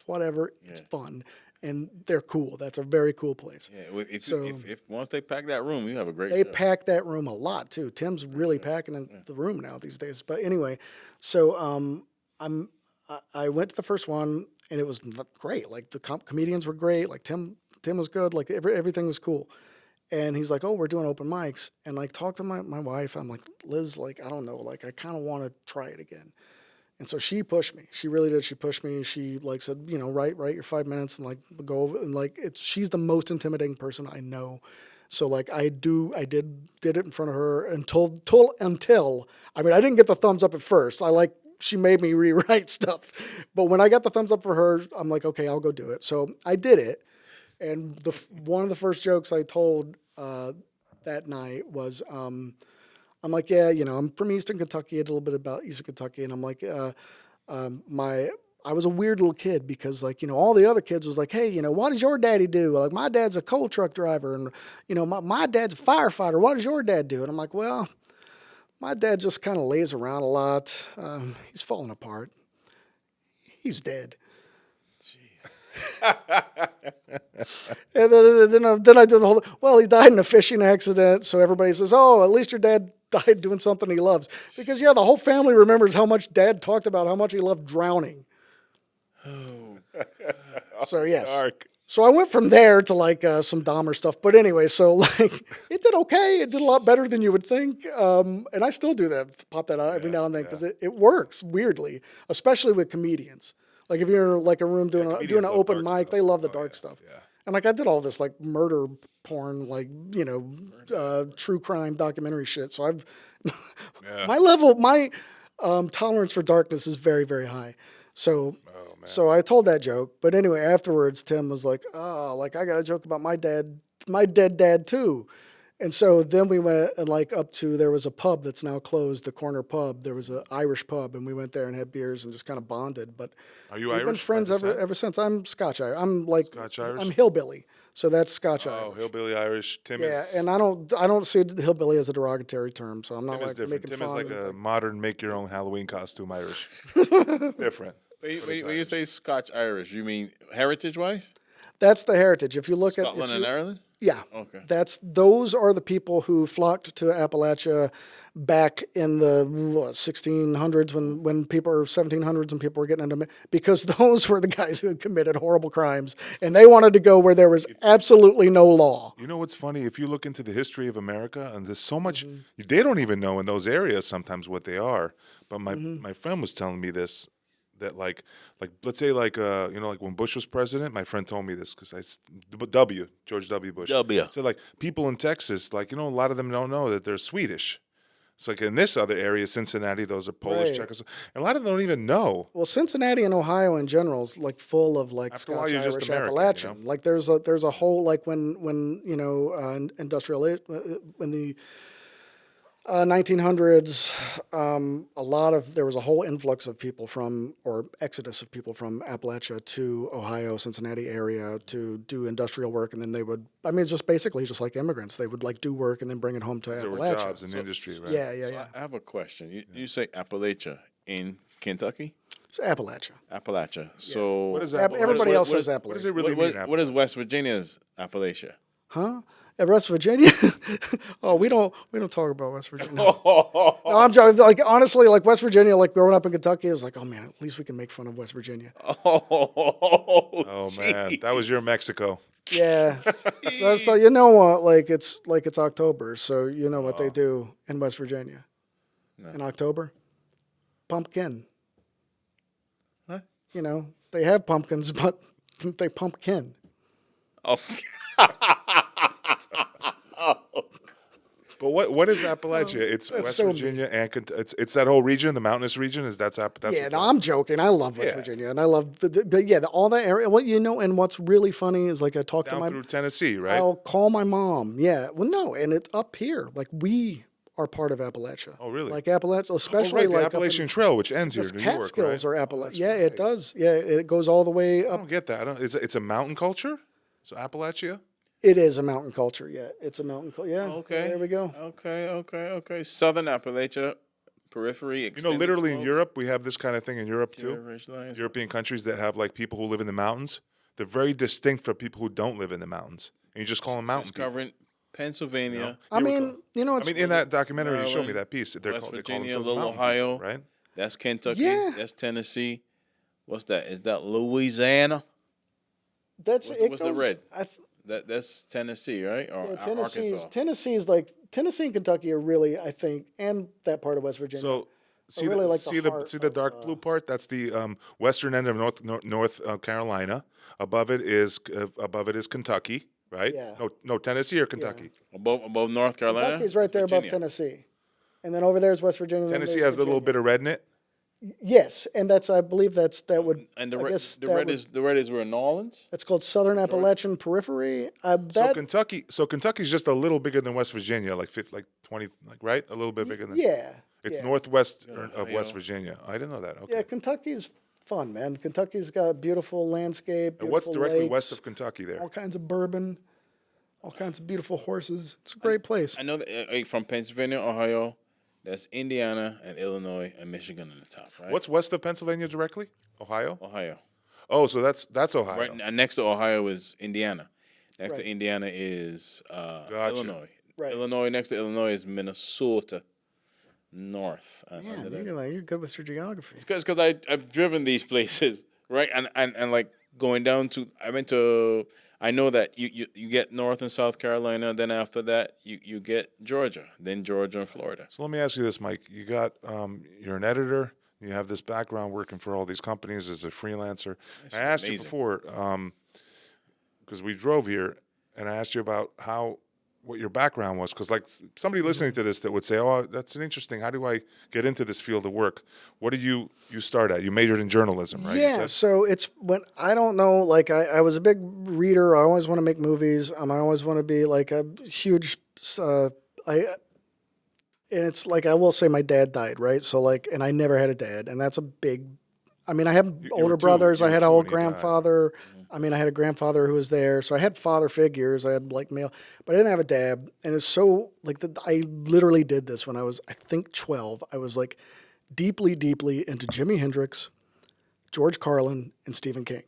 Whatever, it's fun, and they're cool. That's a very cool place. Yeah, if, So- if once they pack that room, you have a great They show. pack that room a lot too. Tim's really packing in the room now these days. But anyway, so I went to the first one, and it was great. Like the comedians were great. Like Tim was good. Like everything was cool. And he's like, "Oh, we're doing open mics." And like talk to my wife. I'm like, "Liz, like I don't know. Like I kind of want to try it again." And so she pushed me. She really did. She pushed me. She like said, write your 5 minutes and like go over and like she's the most intimidating person I know. So like I did it in front of her until I mean I didn't get the thumbs up at first. She made me rewrite stuff. But when I got the thumbs up for her, I'm like, okay, I'll go do it. So I did it. And one of the first jokes I told that night was I'm like, yeah, I'm from Eastern Kentucky, a little bit about Eastern Kentucky, and I'm like, I was a weird little kid because, like, all the other kids was like, hey, what does your daddy do? Like, my dad's a coal truck driver, and my dad's a firefighter. What does your dad do? And I'm like, well, my dad just kind of lays around a lot. He's falling apart. He's dead. And then I did the whole, well, he died in a fishing accident. So everybody says, oh, at least your dad died doing something he loves. Because, yeah, the whole family remembers how much Dad talked about how much he loved drowning. Oh, So, yes. Dark. So I went from there to like some Dahmer stuff. But anyway, so like it did okay. It did a lot better than you would think. And I still do that, pop that out every now and then because it works weirdly, especially with comedians. Like if you're in like a room doing comedians an love open dark mic, stuff. they love the Oh, dark yeah, stuff. yeah. And like I did all this like murder porn, like true crime documentary shit. So I've my tolerance for darkness is very, very high. So so I told that joke, but anyway, afterwards Tim was like, oh, like I got a joke about my dad my dead dad too. And so then we went and like up to, there was a pub that's now closed, the corner pub. There was an Irish pub, and we went there and had beers and just kind of bonded. But Are you we've been Irish? friends by ever descent? ever since. I'm Scotch Irish. I'm like Scotch Irish? I'm hillbilly, so that's Scotch Oh, Irish. hillbilly Irish. Tim Yeah, is. and I don't see hillbilly as a derogatory term, so I'm not Tim is like different. making Tim fun is like of a like, modern make your own Halloween costume Irish. Different. When you say Scotch Irish, you mean heritage wise? that's the heritage. If you look Scotland at if and you, Ireland? yeah, Okay. those are the people who flocked to Appalachia back in the 1600s when people or 1700s when people were getting into because those were the guys who had committed horrible crimes and they wanted to go where there was absolutely no law. You know what's funny? If you look into the history of America, and there's so much, they don't even know in those areas sometimes what they are. But my friend was telling me this, that like let's say like like when Bush was president, my friend told me this because George W. Bush. W. So like people in Texas, like a lot of them don't know that they're Swedish. It's like in this other area, Cincinnati, those are Polish, Right. Czechoslovakian. And a lot of them don't even know. Well, Cincinnati and Ohio in general is like full of like After a while, Scotch you're just Irish American, Appalachian. Like there's a whole like when industrial when the 1900s, there was a whole influx of people or exodus of people from Appalachia to Ohio, Cincinnati area to do industrial work. And then it's just basically just like immigrants. They would like do work and then bring it home to There were Appalachia. jobs in industry, right? Yeah. I have a question. You say Appalachia in Kentucky? It's Appalachia. Appalachia. So What is that? Everybody else says What does it Appalachia. really mean? what is West Virginia's Appalachia? Huh? At West Virginia? Oh, we don't talk about West Virginia. No, I'm joking. It's like honestly, like West Virginia, like growing up in Kentucky, is like, oh man, at least we can make fun of West Virginia. Oh man, that was your Mexico. Yeah. So you know what? Like it's October, so you know what they do in West Virginia in October? Pumpkin. Huh? They have pumpkins, but they pumpkin. Oh. But what is Appalachia? It's West so Virginia and it's that whole region, the mountainous region. That's Yeah, what's no, I'm joking. I love West Yeah. Virginia, and I love, but yeah, all that area. And what's really funny is like I talked to down my, through Tennessee, right? I'll call my mom. Yeah, well, no, and it's up here. Like we are part of Appalachia. Oh, really? Like Appalachia, Oh, especially right, the like Appalachian Trail, which ends here the in New York, Catskills right? are Oh, Appalachia. that's Yeah, right. it does. Yeah, it goes all the way I up. don't get that. It's a mountain culture. So Appalachia. It is a mountain culture. Yeah, it's a mountain culture. Yeah. Okay. There we go. Okay. Southern Appalachia, periphery. Literally in Europe, we have this kind of thing in Europe too. Europe. European countries that have like people who live in the mountains. They're very distinct from people who don't live in the mountains, and you just call them mountain people. Covering Pennsylvania, I mean, it's in that documentary, you showed me Maryland, that piece. They West call Virginia, themselves Little mountain Ohio. people, right? that's Kentucky, Yeah. that's Tennessee. What's that? Is that Louisiana? that's what's it the goes- red? I th- That's Tennessee, right? Or Arkansas? Tennessee's like Tennessee and Kentucky are really, I think, and that part of West Virginia. So see really the like the see the heart see the of, dark blue part. That's the western end of North Carolina. Above it is Kentucky, right? Yeah. No Tennessee or Kentucky. above North Carolina. Kentucky's right there West above Virginia. Tennessee, and then over there is West Virginia. and then Tennessee there's has a little Virginia. bit of red in it. Yes, and I believe that would. And I guess the that red would- is where New Orleans. That's called Southern Appalachian Periphery. So Kentucky's just a little bigger than West Virginia, like 20, like right, a little bit bigger than. Yeah. It's yeah. northwest of Ohio. West Virginia. I didn't know that. Okay. Yeah, Kentucky's fun, man. Kentucky's got a beautiful landscape. And what's beautiful directly lakes, west of Kentucky there? all kinds of bourbon, all kinds of beautiful horses. It's a great place. I know that from Pennsylvania, Ohio, that's Indiana and Illinois and Michigan on the top, right? What's west of Pennsylvania directly? Ohio. Ohio? Oh, so that's Ohio. Right next to Ohio is Indiana. Next Right. to Indiana is Gotcha. Illinois. Right. Illinois next to Illinois is Minnesota. North. Man, you're good with your geography. It's because I've driven these places, right? And like going down to I know that you get North and South Carolina, then after that you get Georgia, then Georgia and Florida. So let me ask you this, Mike. You got you're an editor. You have this background working for all these companies as a freelancer. I asked you amazing. before because we drove here, and I asked you about how what your background was, because like somebody listening to this that would say, "Oh, that's an interesting. How do I get into this field of work?" What did you start at? You majored in journalism, right? You Yeah, said? so it's when I don't know, like I was a big reader. I always want to make movies. I always want to be like a huge. I and it's like I will say my dad died, right? So like, and I never had a dad, and that's a big. I mean, I have You older were two. brothers. You I were had an two old when he died. grandfather. I mean, I had a grandfather who was there, so I had father figures. I had like male, but I didn't have a dad. And it's so like I literally did this when I was, I think, 12. I was like deeply, deeply into Jimi Hendrix, George Carlin, and Stephen King.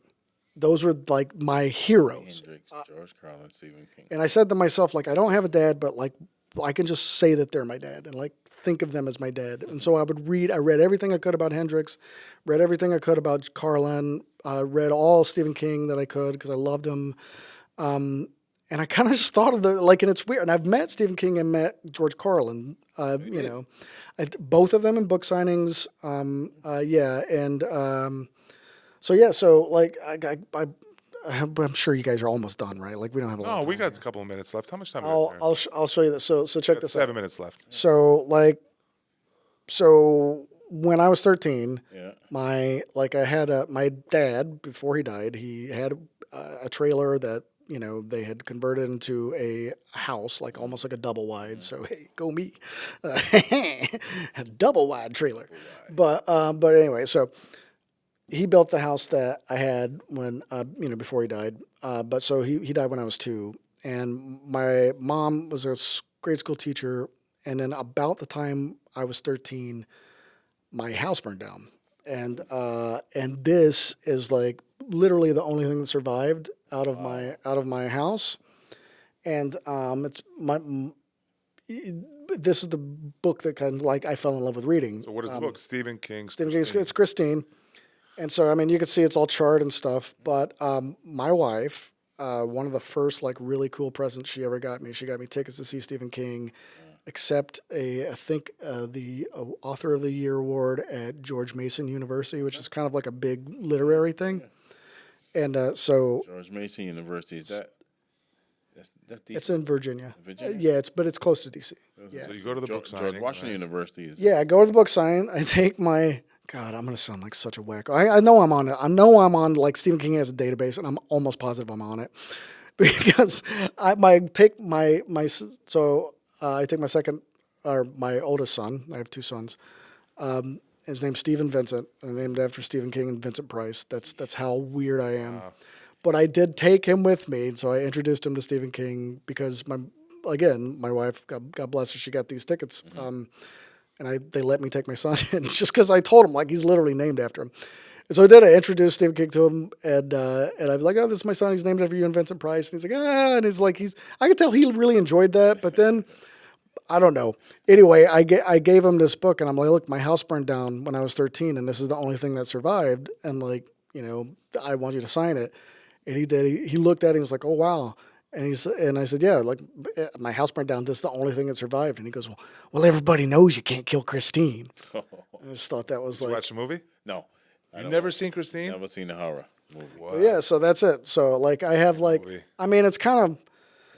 Those were like my heroes. Hendrix, George Carlin, Stephen King. And I said to myself, like, I don't have a dad, but like, I can just say that they're my dad and like think of them as my dad. And so I would read, I read everything I could about Hendrix, read everything I could about Carlin, read all Stephen King that I could because I loved him. And I kind of just thought of like, and it's weird. And I've met Stephen King and met George Carlin, you know, both of them in book signings. Yeah. And so, yeah, so like, I'm sure you guys are almost done, right? Like we don't have a lot No, of time we got here. a couple of minutes left. How much time? we got, Terrence? I'll show you this. So check Got this 7 out. minutes left. So when I was 13, Yeah. I had my dad before he died. He had a trailer that they had converted into a house, like almost like a double wide. So hey, go me, a double wide trailer. But anyway, so he built the house that I had when before he died. But so he died when I was 2, and my mom was a grade school teacher. And then about the time I was 13, my house burned down, and this is like literally the only thing that survived out of my house, and it's my. This is the book that kind of like I fell in love with reading. So what is the book? Stephen King's. Stephen King's, Christine. it's Christine. And so, I mean, you can see it's all charred and stuff. But my wife, one of the first like really cool presents she ever got me, she got me tickets to see Stephen King, accept I think the Author of the Year award at George Mason University, which is kind of like a big literary thing. And so George Mason University, is that's DC? it's in Virginia. Virginia? Yeah, it's close to DC. Yeah. So you go to the book signing. George Washington right? University is. Yeah, I go to the book signing. I take my God. I'm gonna sound like such a wacko. I know I'm on it. I know I'm on like Stephen King has a database, and I'm almost positive I'm on it because I take my second or my oldest son. I have 2 sons. His name's Stephen Vincent, and named after Stephen King and Vincent Price. That's how weird I am. But I did take him with me, and so I introduced him to Stephen King because my wife, God bless her, she got these tickets, and they let me take my son in just because I told him like he's literally named after him. And so I did. I introduced Stephen King to him, and I was like, "Oh, this is my son. He's named after you and Vincent Price." And he's like, and he's like, I could tell he really enjoyed that, but then. I don't know. Anyway, I gave him this book, and I'm like, look, my house burned down when I was 13, and this is the only thing that survived. And like, I want you to sign it. And he did. He looked at it and he was like, oh wow. And I said, yeah, like my house burned down. This is the only thing that survived. And he goes, well, everybody knows you can't kill Christine. I just thought that was Did you like, watch the movie? No. You've never seen Christine? Never seen a horror movie. Wow. yeah. So that's it. So like, I have like, Movie. I mean, it's kind of.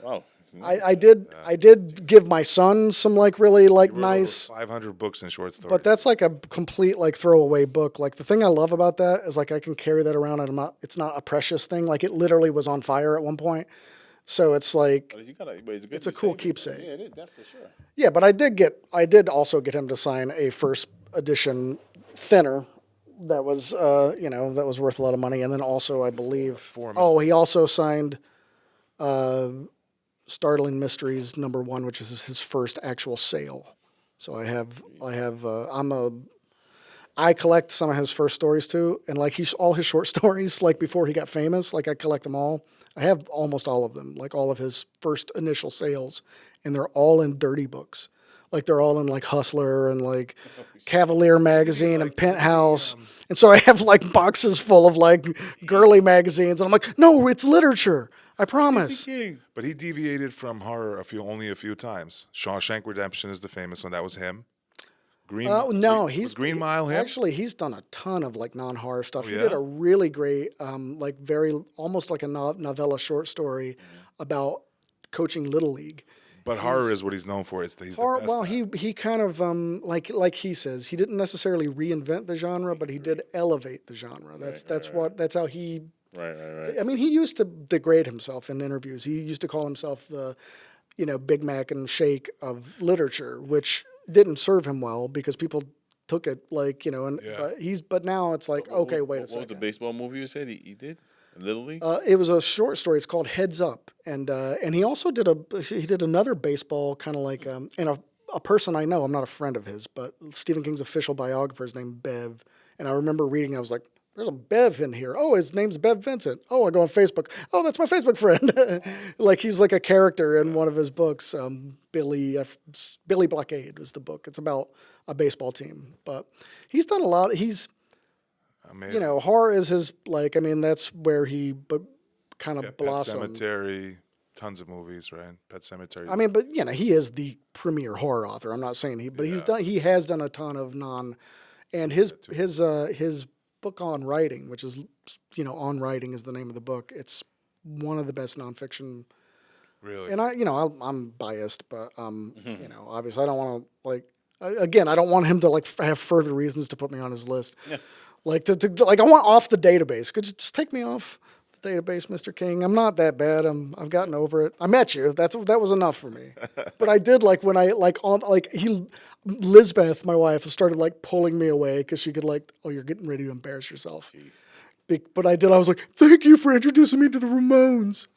Wow. I did give my son some like really like You wrote over nice. 500 books and short stories. But that's like a complete like throwaway book. Like the thing I love about that is like I can carry that around and it's not a precious thing. Like it literally was on fire at one point. So it's like It's a cool keepsake. Yeah, it is, that's for sure. yeah, but I did also get him to sign a first edition thinner that was that was worth a lot of money. And then also I believe he also signed Startling Mysteries #1, which is his first actual sale. So I collect some of his first stories too, and like all his short stories, like before he got famous, like I collect them all. I have almost all of them, like all of his first initial sales, and they're all in dirty books. Like they're all in like Hustler and like Cavalier magazine and Penthouse. And so I have like boxes full of like girly magazines, and I'm like, no, it's literature. I promise. But he deviated from horror only a few times. Shawshank Redemption is the famous one. That was him. Was Green Mile him? Actually, he's done a ton of like non-horror stuff. He yeah? did a really great, like very almost like a novella short story about coaching Little League, But horror is what he's known for. He's the best. Well, at it. he kind of like he says, he didn't necessarily reinvent the genre, but he did elevate the genre. That's how he. Right. I mean, he used to degrade himself in interviews. He used to call himself the, Big Mac and Shake of literature, which didn't serve him well because people took it like, but now it's like, okay, wait a What was second. the baseball movie you said he did? Little League? It was a short story. It's called Heads Up, and he also did another baseball kind of like and a person I know. I'm not a friend of his, but Stephen King's official biographer is named Bev, and I remember reading. I was like, "There's a Bev in here. Oh, his name's Bev Vincent. Oh, I go on Facebook. Oh, that's my Facebook friend. Like he's like a character in one of his books. Billy Blockade was the book. It's about a baseball team, but he's done a lot. He's Amazing. horror is his that's where he kind of Pet blossomed. Cemetery, tons of movies, right? Pet Cemetery. I mean, but he is the premier horror author. I'm not saying he has done a ton of and his book on writing, which is On Writing is the name of the book. It's one of the best nonfiction. Really? And I'm biased, but obviously I don't want to I don't want him to have further reasons to put me on his list. Yeah. I want off the database. Could you just take me off the database, Mr. King? I'm not that bad. I've gotten over it. I met you. That was enough for me. But I did when I Lisbeth, my wife, started pulling me away because she could oh, you're getting ready to embarrass yourself. Jeez. But I did. I was like, thank you for introducing me to the Ramones.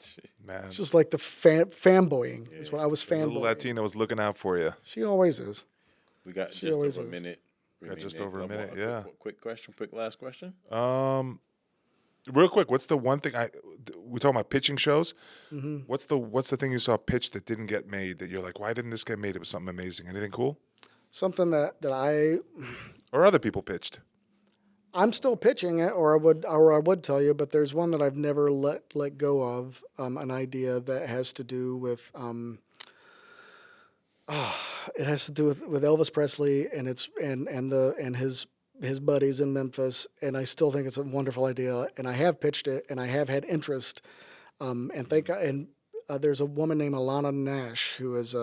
Man, It's just like the fanboying is what I was the little fanboying. Latina was looking out for you. She always is. We got She just always over a is. minute. Got just over a minute, yeah. Quick question, quick last question. Real quick, what's the one thing we're talking about pitching shows? Mm-hmm. What's the thing you saw pitched that didn't get made that you're like, why didn't this get made? It was something amazing. Anything cool? Something that Or other people pitched? I'm still pitching it, or I would tell you, but there's one that I've never let go of. An idea that has to do with it has to do with Elvis Presley and his buddies in Memphis, and I still think it's a wonderful idea, and I have pitched it, and I have had interest, there's a woman named Alana Nash who is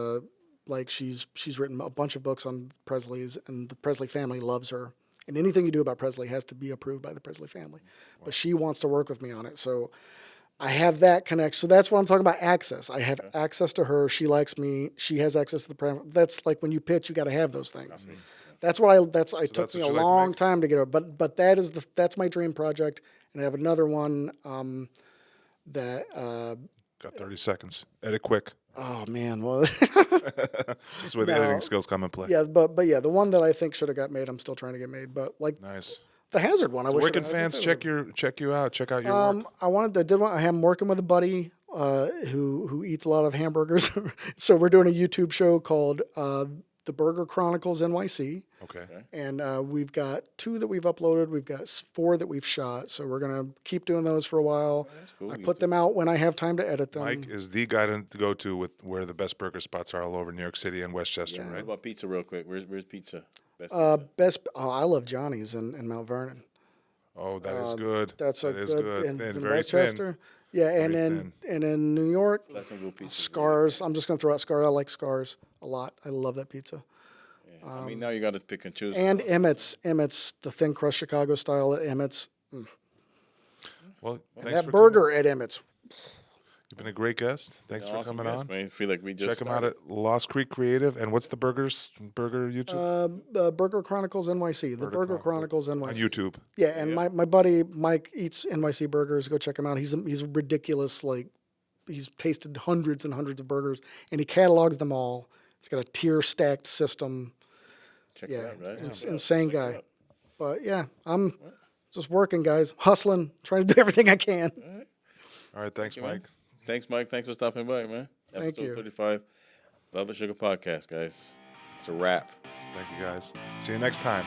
she's written a bunch of books on Presley's, and the Presley family loves her. And anything you do about Presley has to be approved by the Presley family. Wow. But she wants to work with me on it. So I have that connection. So that's what I'm talking about, access. I have access to her. She likes me. She has access to the That's like when you pitch, you got to have those things. That's what it took me a long time to get over. But that's my dream project. And I have another one that... Got 30 seconds. Edit quick. Oh, man. Well, This is where the editing skills come in play. yeah, but the one that I think should have got made, I'm still trying to get made. But Nice. the Hazard one, So where can fans check you out? Check out your work. I am working with a buddy who eats a lot of hamburgers. So we're doing a YouTube show called The Burger Chronicles NYC. Okay. And we've got 2 that we've uploaded. We've got 4 that we've shot. So we're going to keep doing those for a while. That's cool. I put them out when I have time to edit them. Mike is the guy to go to with where the best burger spots are all over New York City and Westchester, Yeah. What right? about pizza, real quick? Where's pizza? I love Johnny's in Mount Vernon. Oh, that is good. That's that is good. in Very Westchester. thin. Yeah, Very and in New York, That's some good pizza. Scars. I'm just gonna throw out Scars. I like Scars a lot. I love that pizza. I mean, now you got to pick and choose. And Emmett's, the thin crust Chicago style at Emmett's. Well, And thanks that for burger at Emmett's. You've been a great guest. Thanks for Awesome coming guest, on. Man. I feel like we just Check him out at Lost Creek Creative. And what's the burger YouTube? Burger Chronicles NYC. The Burger Chronicles NYC. On YouTube. Yeah, and my buddy Mike eats NYC burgers. Go check him out. He's ridiculous. He's tasted hundreds and hundreds of burgers, and he catalogs them all. He's got a tier stacked system. Check it out, right? Insane guy. But yeah, I'm just working, guys, hustling, trying to do everything I can. All right. Thanks, Thank you, man. Mike. Thanks, Mike. Thanks for stopping by, man. Thank you. Episode 35, Love the Sugar Podcast, guys. It's a wrap. Thank you, guys. See you next time.